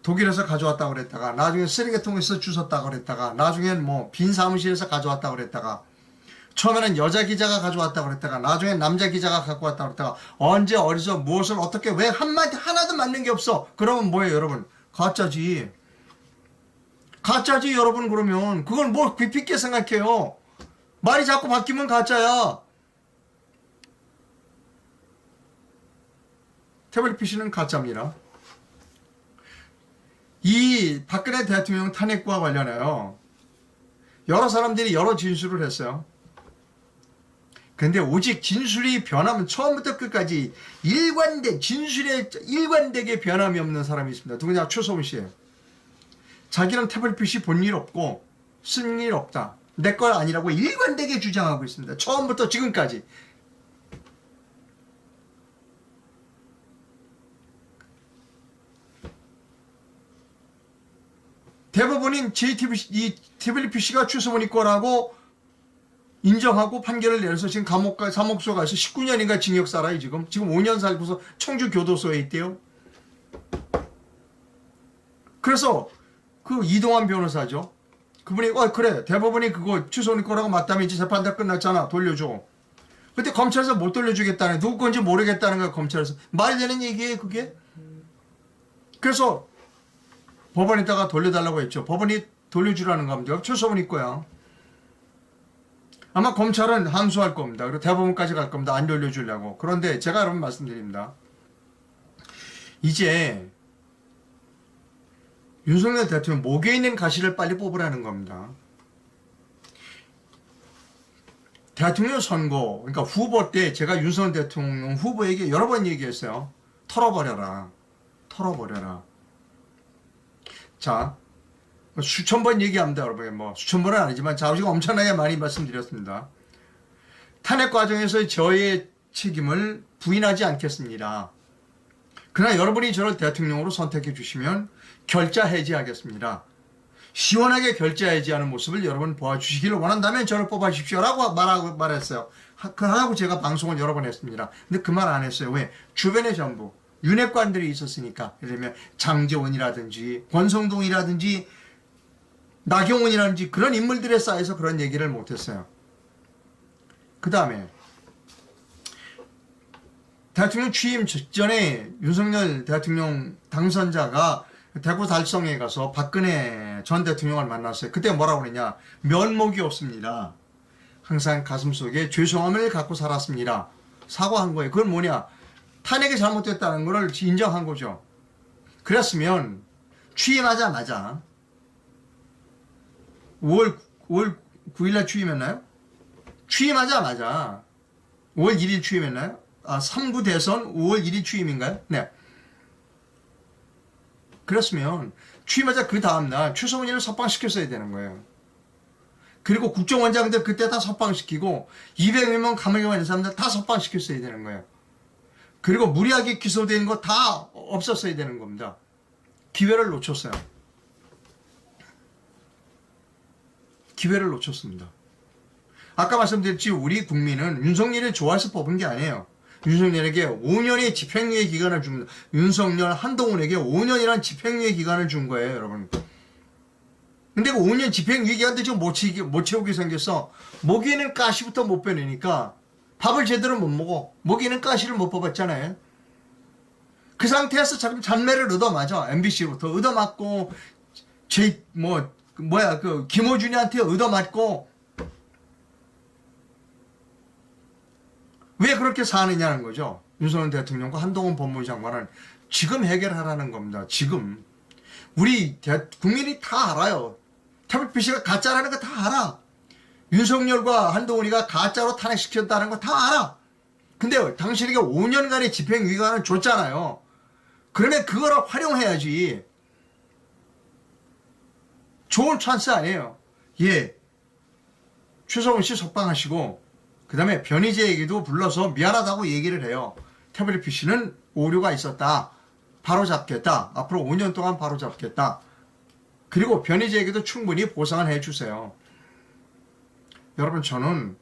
독일에서 가져왔다고 그랬다가 나중에 쓰레기통에서 주웠다고 그랬다가 나중엔 뭐 빈 사무실에서 가져왔다고 그랬다가 처음에는 여자 기자가 가져왔다고 그랬다가 나중엔 남자 기자가 갖고 왔다고 그랬다가 언제 어디서 무엇을 어떻게 왜 한마디 하나도 맞는 게 없어. 그러면 뭐예요 여러분? 가짜지. 가짜지 여러분. 그러면 그걸 뭐 깊이 있게 생각해요. 말이 자꾸 바뀌면 가짜야. 태블릿 PC는 가짜입니다. 이 박근혜 대통령 탄핵과 관련해요. 여러 사람들이 여러 진술을 했어요. 근데 오직 진술이 변하면 처음부터 끝까지 진술에 일관되게 변함이 없는 사람이 있습니다. 누구냐? 최소훈 씨예요. 자기는 태블릿 PC 본 일 없고 쓴 일 없다. 내 거 아니라고 일관되게 주장하고 있습니다. 처음부터 지금까지. 대법원인 이 태블릿 PC가 최소훈이 거라고 인정하고 판결을 내려서 지금 사목소 가서 19년인가 징역 살아요. 지금 5년 살고서 청주 교도소에 있대요. 그래서 그 이동환 변호사죠. 그분이 그래 대법원이 그거 최소훈이 거라고 맞다면 이제 재판 다 끝났잖아. 돌려줘. 근데 검찰에서 못 돌려주겠다네. 누구 건지 모르겠다는 거야. 검찰에서. 말이 되는 얘기예요 그게. 그래서 법원에다가 돌려달라고 했죠. 법원이 돌려주라는 겁니다. 최소훈이 거야. 아마 검찰은 항소할 겁니다. 그리고 대법원까지 갈 겁니다. 안 돌려주려고. 그런데 제가 여러분 말씀드립니다. 이제 윤석열 대통령 목에 있는 가시를 빨리 뽑으라는 겁니다. 대통령 선거, 그러니까 후보 때 제가 윤석열 대통령 후보에게 여러 번 얘기했어요. 털어버려라. 털어버려라. 자, 수천 번 얘기합니다, 여러분. 뭐 수천 번은 아니지만 자, 지금 엄청나게 많이 말씀드렸습니다. 탄핵 과정에서 저의 책임을 부인하지 않겠습니다. 그러나 여러분이 저를 대통령으로 선택해 주시면 결자 해지하겠습니다. 시원하게 결자 해지하는 모습을 여러분 보아주시기를 원한다면 저를 뽑아주십시오라고 말했어요. 그러고 제가 방송을 여러 번 했습니다. 근데 그 말 안 했어요. 왜? 주변에 전부 윤핵관들이 있었으니까. 예를 들면 장제원이라든지 권성동이라든지 나경원이라든지 그런 인물들에 쌓여서 그런 얘기를 못했어요. 그 다음에 대통령 취임 직전에 윤석열 대통령 당선자가 대구 달성에 가서 박근혜 전 대통령을 만났어요. 그때 뭐라고 그랬냐? 면목이 없습니다. 항상 가슴속에 죄송함을 갖고 살았습니다. 사과한 거예요. 그건 뭐냐? 탄핵이 잘못됐다는 걸 인정한 거죠. 그랬으면 취임하자마자 5월 9일날 취임했나요? 취임하자마자 5월 1일 취임했나요? 3구 대선 5월 1일 취임인가요? 네. 그렇으면 취임하자 그 다음날 최소훈이를 석방시켰어야 되는 거예요. 그리고 국정원장들 그때 다 석방시키고 200명 감옥에 있는 사람들 다 석방시켰어야 되는 거예요. 그리고 무리하게 기소된 거 다 없었어야 되는 겁니다. 기회를 놓쳤어요. 기회를 놓쳤습니다. 아까 말씀드렸지 우리 국민은 윤석열이 좋아해서 뽑은 게 아니에요. 윤석열에게 5년의 집행유예 기간을 줍니다. 윤석열 한동훈에게 5년이라는 집행유예 기간을 준 거예요, 여러분. 근데 그 5년 집행유예 기간도 지금 못 채우게 생겼어. 목에는 가시부터 못 빼내니까 밥을 제대로 못 먹어. 목에는 가시를 못 뽑았잖아요. 그 상태에서 자꾸 잔매를 얻어맞아. MBC부터 얻어맞고 김호준이한테 얻어맞고 왜 그렇게 사느냐는 거죠. 윤석열 대통령과 한동훈 법무부 장관은 지금 해결하라는 겁니다. 지금 우리 국민이 다 알아요. 태블릿 PC가 가짜라는 거 다 알아. 윤석열과 한동훈이가 가짜로 탄핵시켰다는 거 다 알아. 근데 당신에게 5년간의 집행유예기간을 줬잖아요. 그러면 그거를 활용해야지. 좋은 찬스 아니에요. 예, 최성훈 씨 석방하시고 그 다음에 변희재에게도 불러서 미안하다고 얘기를 해요. 태블릿 PC는 오류가 있었다. 바로 잡겠다. 앞으로 5년 동안 바로 잡겠다. 그리고 변희재에게도 충분히 보상을 해주세요. 여러분, 저는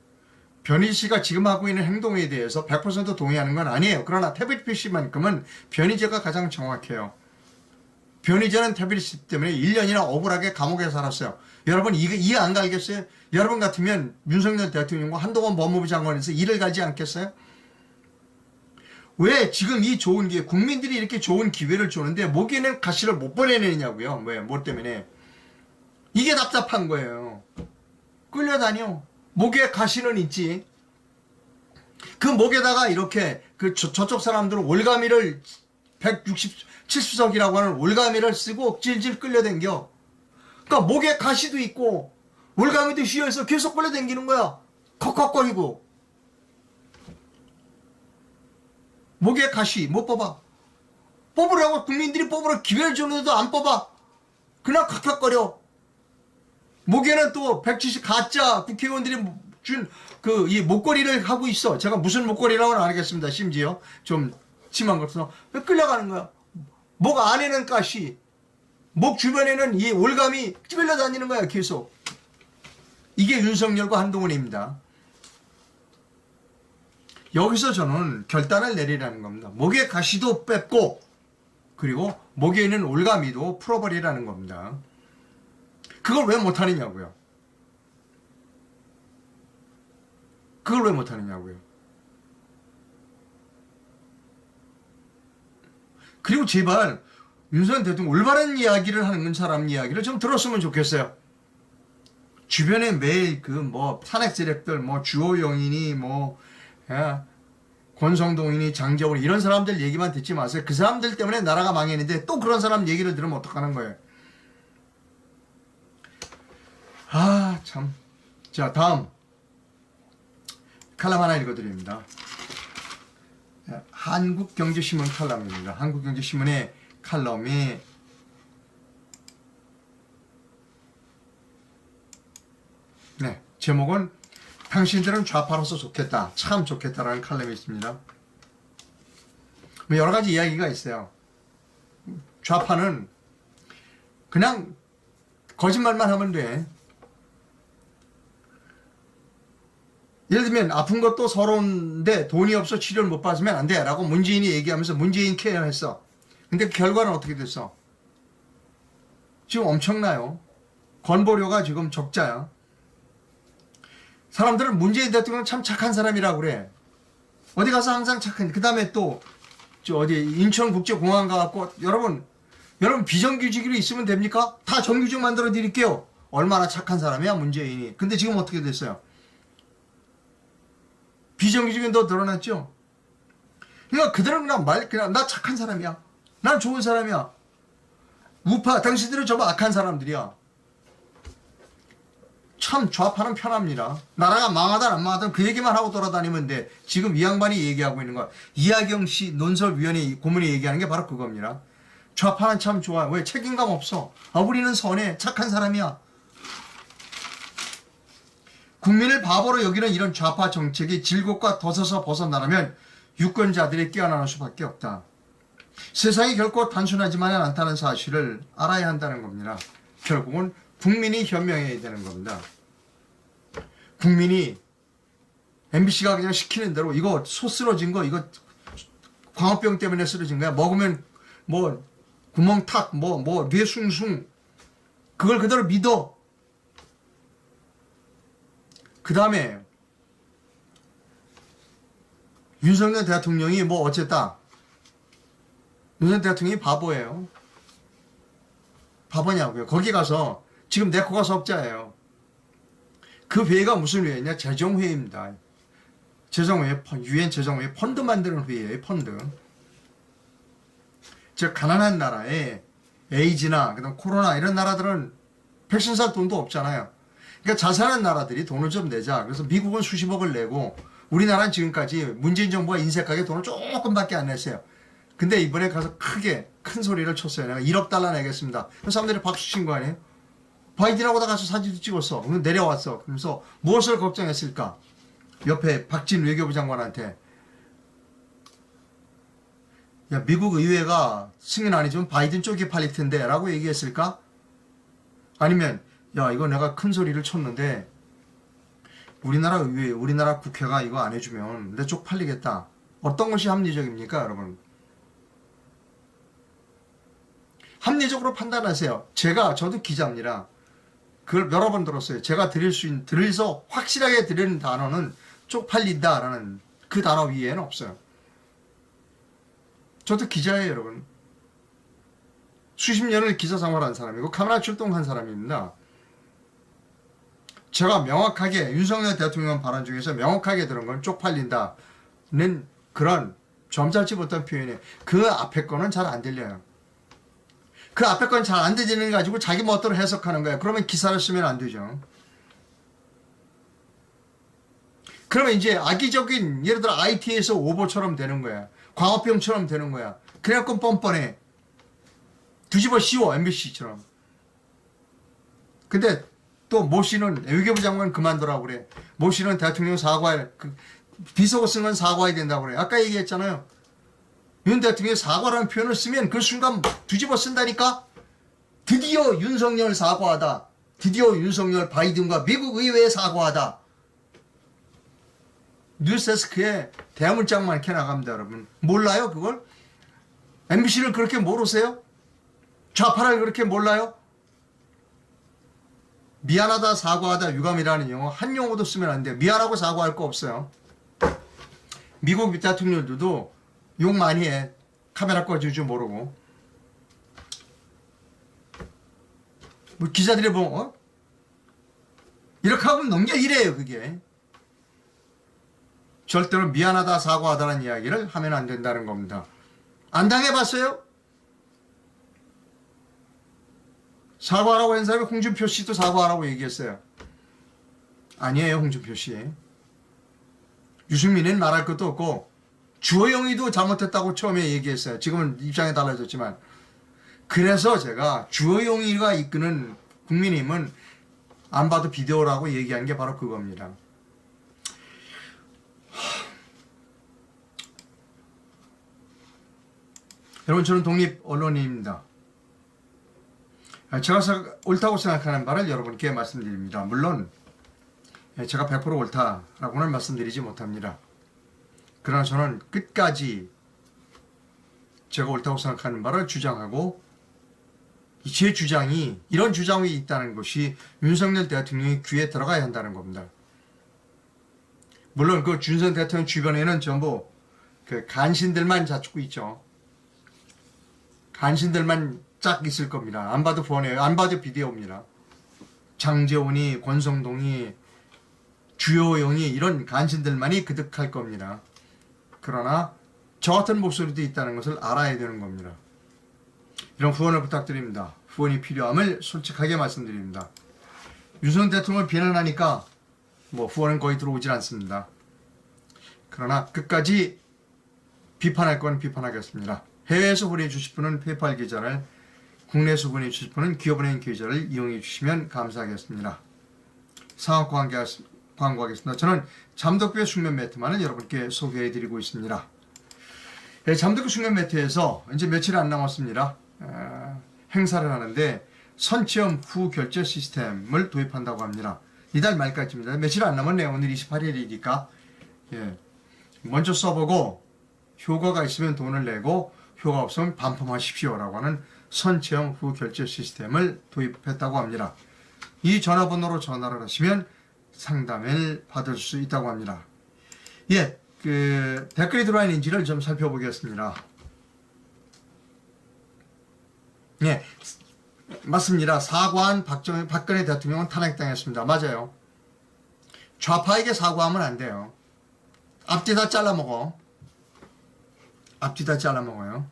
변희 씨가 지금 하고 있는 행동에 대해서 100% 동의하는 건 아니에요. 그러나 태블릿 PC만큼은 변희재가 가장 정확해요. 변희재는 태블릿 PC 때문에 1년이나 억울하게 감옥에 살았어요. 여러분, 이해 안 갈겠어요? 여러분 같으면 윤석열 대통령과 한동훈 법무부 장관에서 일을 가지 않겠어요? 왜 지금 이 좋은 기회, 국민들이 이렇게 좋은 기회를 주는데 목에는 가시를 못 보내내냐고요. 왜? 뭐 때문에? 이게 답답한 거예요. 끌려다녀. 목에 가시는 있지. 그 목에다가 이렇게 저쪽 사람들은 올가미를 170석이라고 하는 올가미를 쓰고 질질 끌려댕겨. 그러니까 목에 가시도 있고 올가미도 휘어서 계속 끌려댕기는 거야. 컥컥거리고. 목에 가시 못 뽑아. 뽑으라고 국민들이 뽑으러 기회를 주는데도 안 뽑아. 그냥 칵칵거려. 목에는 또 170 가짜 국회의원들이 준 이 목걸이를 하고 있어. 제가 무슨 목걸이라고는 안 하겠습니다. 심지어 좀 심한 것처럼 왜 끌려가는 거야. 목 안에는 가시, 목 주변에는 이 올감이 끌려다니는 거야. 계속. 이게 윤석열과 한동훈입니다. 여기서 저는 결단을 내리라는 겁니다. 목에 가시도 뺐고 그리고 목에 있는 올가미도 풀어버리라는 겁니다. 그걸 왜 못하느냐고요. 그걸 왜 못하느냐고요. 그리고 제발 윤석열 대통령 올바른 이야기를 하는 사람 이야기를 좀 들었으면 좋겠어요. 주변에 매일 탄핵 세력들 주호영이니 권성동이니 장재원 이런 사람들 얘기만 듣지 마세요. 그 사람들 때문에 나라가 망했는데 또 그런 사람 얘기를 들으면 어떡하는 거예요. 아, 참. 자, 다음 칼럼 하나 읽어드립니다. 한국경제신문 칼럼입니다. 한국경제신문의 칼럼이 제목은 당신들은 좌파로서 좋겠다. 참 좋겠다라는 칼럼이 있습니다. 여러 가지 이야기가 있어요. 좌파는 그냥 거짓말만 하면 돼. 예를 들면 아픈 것도 서러운데 돈이 없어 치료를 못 받으면 안 돼 라고 문재인이 얘기하면서 문재인 케어했어. 근데 결과는 어떻게 됐어? 지금 엄청나요. 건보료가 지금 적자야. 사람들은 문재인 대통령 참 착한 사람이라고 그래. 어디 가서 항상 착한. 그 다음에 또 인천국제공항 가갖고 여러분 비정규직으로 있으면 됩니까? 다 정규직 만들어 드릴게요. 얼마나 착한 사람이야 문재인이. 근데 지금 어떻게 됐어요? 비정규직은 더 늘어났죠. 그러니까 그들은 그냥 나 착한 사람이야. 난 좋은 사람이야. 우파 당신들은 정말 악한 사람들이야. 참 좌파는 편합니다. 나라가 망하든 안 망하든 그 얘기만 하고 돌아다니면 돼. 지금 이 양반이 얘기하고 있는 거야. 이하경 씨 논설위원회 고문이 얘기하는 게 바로 그겁니다. 좌파는 참 좋아. 왜? 책임감 없어. 우리는 선해. 착한 사람이야. 국민을 바보로 여기는 이런 좌파 정책이 질곡과 덫에서 벗어나려면 유권자들이 깨어나는 수밖에 없다. 세상이 결코 단순하지만은 않다는 사실을 알아야 한다는 겁니다. 결국은 국민이 현명해야 되는 겁니다. 국민이 MBC가 그냥 시키는 대로 이거 소 쓰러진 거 이거 광우병 때문에 쓰러진 거야. 먹으면 구멍 탁 뇌 숭숭 그걸 그대로 믿어. 그 다음에 윤석열 대통령이 어쨌다. 윤석열 대통령이 바보예요. 바보냐고요. 거기 가서 지금 내 코가 석자예요. 그 회의가 무슨 회의냐? 재정회의입니다. 재정회의, 유엔 재정회의 펀드 만드는 회의예요. 펀드. 즉 가난한 나라에 에이즈나 그다음 코로나 이런 나라들은 백신 살 돈도 없잖아요. 그러니까 잘 사는 나라들이 돈을 좀 내자. 그래서 미국은 수십억을 내고 우리나라는 지금까지 문재인 정부가 인색하게 돈을 조금밖에 안 냈어요. 근데 이번에 가서 큰 소리를 쳤어요. 내가 1억 달러 내겠습니다. 그래서 사람들이 박수 친 거 아니에요? 바이든하고 다 가서 사진도 찍었어. 그럼 내려왔어. 그러면서 무엇을 걱정했을까? 옆에 박진 외교부 장관한테 야, 미국 의회가 승인 아니지만 바이든 쪽이 팔릴 텐데 라고 얘기했을까? 아니면 야, 이거 내가 큰 소리를 쳤는데 우리나라 의회, 우리나라 국회가 이거 안 해주면 내 쪽 팔리겠다. 어떤 것이 합리적입니까, 여러분? 합리적으로 판단하세요. 저도 기자입니다. 그걸 여러 번 들었어요. 제가 들어서 확실하게 드리는 단어는 쪽팔린다라는 그 단어 위에는 없어요. 저도 기자예요, 여러분. 수십 년을 기자 생활한 사람이고 카메라 출동한 사람입니다. 제가 명확하게 윤석열 대통령 발언 중에서 명확하게 들은 건 쪽팔린다는 그런 점잖지 못한 표현이에요. 그 앞에 거는 잘 안 들려요. 그 앞에 건 잘 안 들리는 거 가지고 자기 멋대로 해석하는 거예요. 그러면 기사를 쓰면 안 되죠. 그러면 이제 악의적인 예를 들어 IT에서 오보처럼 되는 거야. 광우병처럼 되는 거야. 그래갖고 뻔뻔해. 뒤집어 씌워 MBC처럼. 근데 또 모 씨는 외교부 장관 그만두라고 그래. 모 씨는 대통령 사과할 비속어 쓴 건 사과해야 된다고 그래. 아까 얘기했잖아요. 윤 대통령이 사과라는 표현을 쓰면 그 순간 뒤집어 쓴다니까. 드디어 윤석열 사과하다. 드디어 윤석열 바이든과 미국 의회에 사과하다. 뉴스데스크에 대문짝만 이렇게 나갑니다, 여러분. 몰라요, 그걸? MBC를 그렇게 모르세요? 좌파를 그렇게 몰라요? 미안하다, 사과하다, 유감이라는 용어 한 용어도 쓰면 안 돼요. 미안하고 사과할 거 없어요. 미국 대통령들도 욕 많이 해. 카메라 꺼질 줄 모르고. 뭐 기자들이 보면 이렇게 하면 넘겨 이래요, 그게. 절대로 미안하다, 사과하다는 이야기를 하면 안 된다는 겁니다. 안 당해봤어요? 사과하라고 한 사람이 홍준표 씨도 사과하라고 얘기했어요. 아니에요, 홍준표 씨. 유승민은 말할 것도 없고 주호영이도 잘못했다고 처음에 얘기했어요. 지금은 입장이 달라졌지만. 그래서 제가 주호영이가 이끄는 국민의힘은 안 봐도 비디오라고 얘기한 게 바로 그겁니다. 여러분, 저는 독립 언론인입니다. 제가 옳다고 생각하는 바를 여러분께 말씀드립니다. 물론 제가 100% 옳다라고는 말씀드리지 못합니다. 그러나 저는 끝까지 제가 옳다고 생각하는 바를 주장하고 제 주장이 이런 주장이 있다는 것이 윤석열 대통령의 귀에 들어가야 한다는 겁니다. 물론 그 윤석열 대통령 주변에는 전부 그 간신들만 자축고 있죠. 간신들만 짝 있을 겁니다. 안 봐도 뻔해요. 안 봐도 비디오입니다. 장제원이, 권성동이, 주호영이 이런 간신들만이 그득할 겁니다. 그러나 저 같은 목소리도 있다는 것을 알아야 되는 겁니다. 이런 후원을 부탁드립니다. 후원이 필요함을 솔직하게 말씀드립니다. 윤석열 대통령을 비난하니까 후원은 거의 들어오질 않습니다. 그러나 끝까지 비판할 건 비판하겠습니다. 해외에서 후원해 주실 분은 페이팔 계좌를, 국내에서 후원해 주실 분은 기업은행 계좌를 이용해 주시면 감사하겠습니다. 상황 광고하겠습니다. 저는 잠덕교회 숙면 매트만을 여러분께 소개해 드리고 있습니다. 잠덕교 숙면 매트에서 이제 며칠 안 남았습니다. 행사를 하는데 선체험 후 결제 시스템을 도입한다고 합니다. 이달 말까지입니다. 며칠 안 남았네요. 오늘 28일이니까 먼저 써보고 효과가 있으면 돈을 내고 효과 없으면 반품하십시오라고 하는 선체험 후 결제 시스템을 도입했다고 합니다. 이 전화번호로 전화를 하시면 상담을 받을 수 있다고 합니다. 댓글이 들어와 있는지를 좀 살펴보겠습니다. 맞습니다. 사과한 박근혜 대통령은 탄핵당했습니다. 맞아요. 좌파에게 사과하면 안 돼요. 앞뒤 다 잘라먹어. 앞뒤 다 잘라먹어요.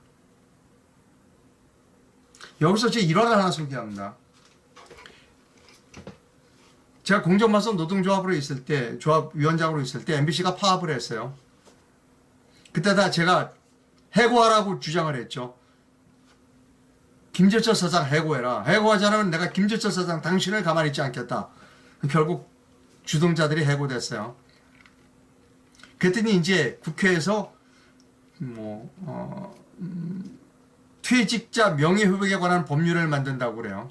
여기서 제 일화를 하나 소개합니다. 제가 공정방송 노동조합으로 있을 때, 조합위원장으로 있을 때 MBC가 파업을 했어요. 그때 다 제가 해고하라고 주장을 했죠. 김재철 사장 해고해라. 해고하지 않으면 내가 김재철 사장 당신을 가만히 있지 않겠다. 결국 주동자들이 해고됐어요. 그랬더니 이제 국회에서 퇴직자 명예회복에 관한 법률을 만든다고 그래요.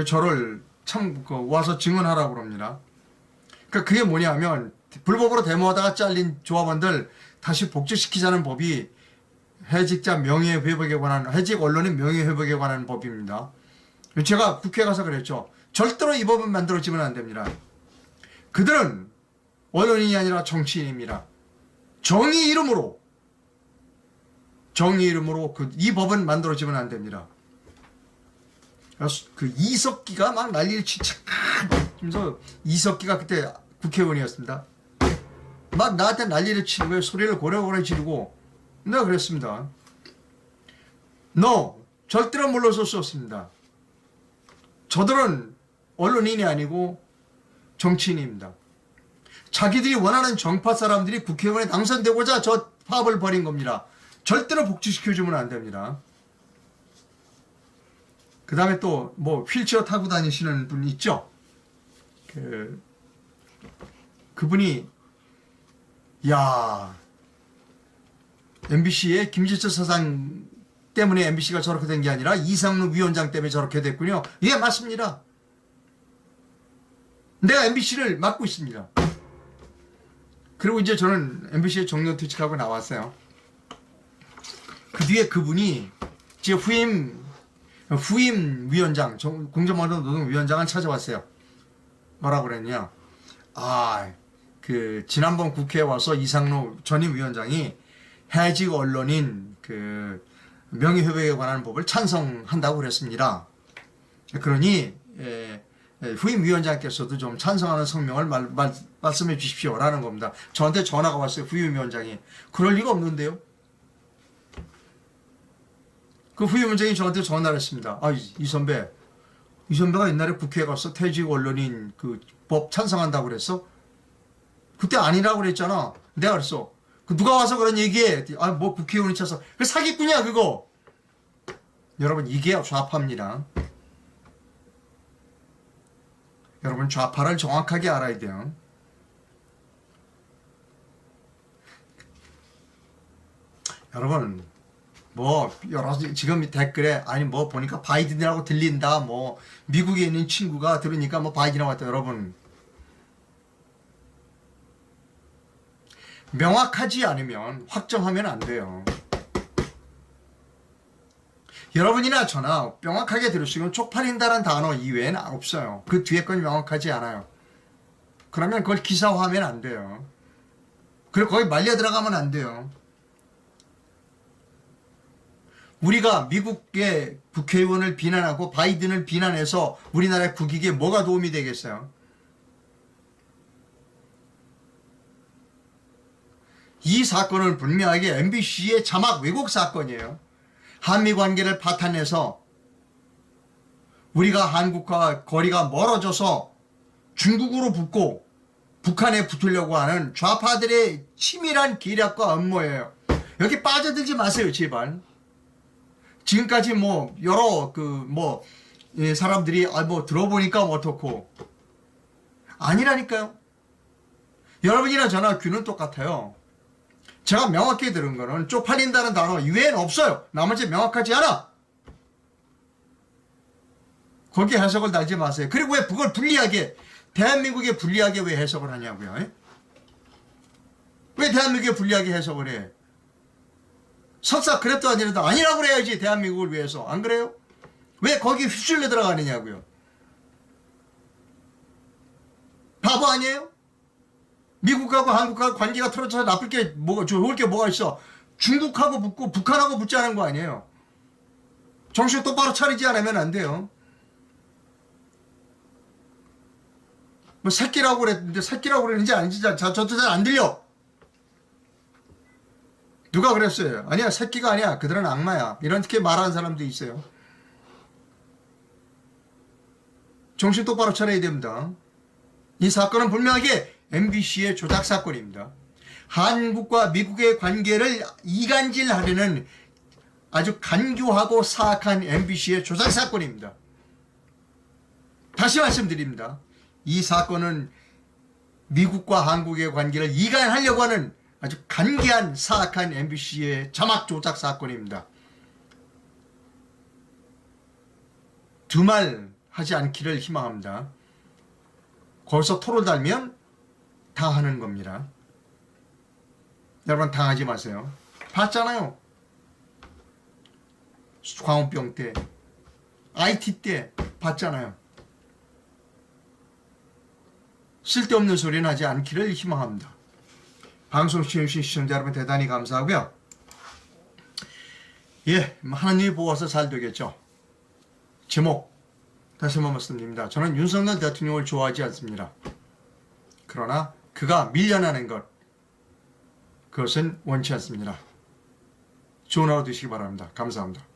저를 참 와서 증언하라고 그럽니다. 그러니까 그게 뭐냐면 불법으로 데모하다가 잘린 조합원들 다시 복직시키자는 법이 해직자 명예회복에 관한, 해직 언론인 명예회복에 관한 법입니다. 제가 국회에 가서 그랬죠. 절대로 이 법은 만들어지면 안 됩니다. 그들은 언론인이 아니라 정치인입니다. 정의 이름으로 이 법은 만들어지면 안 됩니다. 그 이석기가 막 난리를 치자. 그래서 이석기가 그때 국회의원이었습니다. 막 나한테 난리를 치는 거예요. 소리를 고래고래 지르고. 내가 그랬습니다. No, 절대로 물러설 수 없습니다. 저들은 언론인이 아니고 정치인입니다. 자기들이 원하는 정파 사람들이 국회의원에 당선되고자 저 파업을 벌인 겁니다. 절대로 복지시켜주면 안 됩니다. 그 다음에 또 휠체어 타고 다니시는 분 있죠? 그분이 MBC의 김재철 사장 때문에 MBC가 저렇게 된 게 아니라 이상루 위원장 때문에 저렇게 됐군요. 예, 맞습니다. 내가 MBC를 맡고 있습니다. 그리고 이제 저는 MBC에 정년퇴직하고 나왔어요. 그 뒤에 그분이 제 후임 위원장, 공정방송노동위원장을 찾아왔어요. 뭐라고 그랬냐? 지난번 국회에 와서 이상로 전임 위원장이 해직 언론인 명예회복에 관한 법을 찬성한다고 그랬습니다. 그러니 후임 위원장께서도 좀 찬성하는 성명을 말씀해 주십시오라는 겁니다. 저한테 전화가 왔어요. 후임 위원장이. 그럴 리가 없는데요. 그 후임 위원장이 저한테 전화를 했습니다. 이 선배가 옛날에 국회에 가서 퇴직 언론인 법 찬성한다고 그랬어? 그때 아니라고 그랬잖아. 내가 그랬어. 누가 와서 그런 얘기해? 국회의원이 차서. 그 사기꾼이야, 그거. 여러분, 이게 좌파입니다. 여러분, 좌파를 정확하게 알아야 돼요. 여러분, 지금 댓글에, 보니까 바이든이라고 들린다, 미국에 있는 친구가 들으니까 바이든이라고 왔다. 여러분, 명확하지 않으면 확정하면 안 돼요. 여러분이나 저나 명확하게 들으시면 쪽팔린다는 단어 이외에는 없어요. 그 뒤에 건 명확하지 않아요. 그러면 그걸 기사화하면 안 돼요. 그리고 거기 말려 들어가면 안 돼요. 우리가 미국의 국회의원을 비난하고 바이든을 비난해서 우리나라의 국익에 뭐가 도움이 되겠어요? 이 사건은 분명하게 MBC의 자막 왜곡 사건이에요. 한미 관계를 파탄내서 우리가 한국과 거리가 멀어져서 중국으로 붙고 북한에 붙으려고 하는 좌파들의 치밀한 계략과 음모예요. 여기 빠져들지 마세요, 제발. 지금까지 여러 사람들이 들어보니까 어떻고 아니라니까요. 여러분이나 저나 귀는 똑같아요. 제가 명확히 들은 거는 쪽팔린다는 단어 이외에는 없어요. 나머지 명확하지 않아. 거기에 해석을 달지 마세요. 그리고 왜 그걸 불리하게, 대한민국에 불리하게 왜 해석을 하냐고요? 왜 대한민국에 불리하게 해석을 해? 설사 그랬도 아니라도 아니라고 그래야지, 대한민국을 위해서. 안 그래요? 왜 거기 휩쓸려 들어가느냐고요? 바보 아니에요? 미국하고 한국하고 관계가 틀어져서 좋을 게 뭐가 있어? 중국하고 붙고 북한하고 붙자는 거 아니에요? 정신 똑바로 차리지 않으면 안 돼요. 새끼라고 그랬는지 아닌지 저도 잘 안 들려. 누가 그랬어요? 아니야, 새끼가 아니야. 그들은 악마야. 이렇게 말하는 사람도 있어요. 정신 똑바로 차려야 됩니다. 이 사건은 분명하게 MBC의 조작 사건입니다. 한국과 미국의 관계를 이간질하려는 아주 간교하고 사악한 MBC의 조작 사건입니다. 다시 말씀드립니다. 이 사건은 미국과 한국의 관계를 이간하려고 하는 아주 간계한 사악한 MBC의 자막 조작 사건입니다. 두말하지 않기를 희망합니다. 거기서 토를 달면 다 하는 겁니다. 여러분 당하지 마세요. 봤잖아요. 광우병 때, IT 때 봤잖아요. 쓸데없는 소리는 하지 않기를 희망합니다. 방송 시청해주신 시청자 여러분 대단히 감사하고요. 예, 하나님이 보아서 잘 되겠죠. 제목 다시 한번 말씀드립니다. 저는 윤석열 대통령을 좋아하지 않습니다. 그러나 그가 밀려나는 것, 그것은 원치 않습니다. 좋은 하루 되시기 바랍니다. 감사합니다.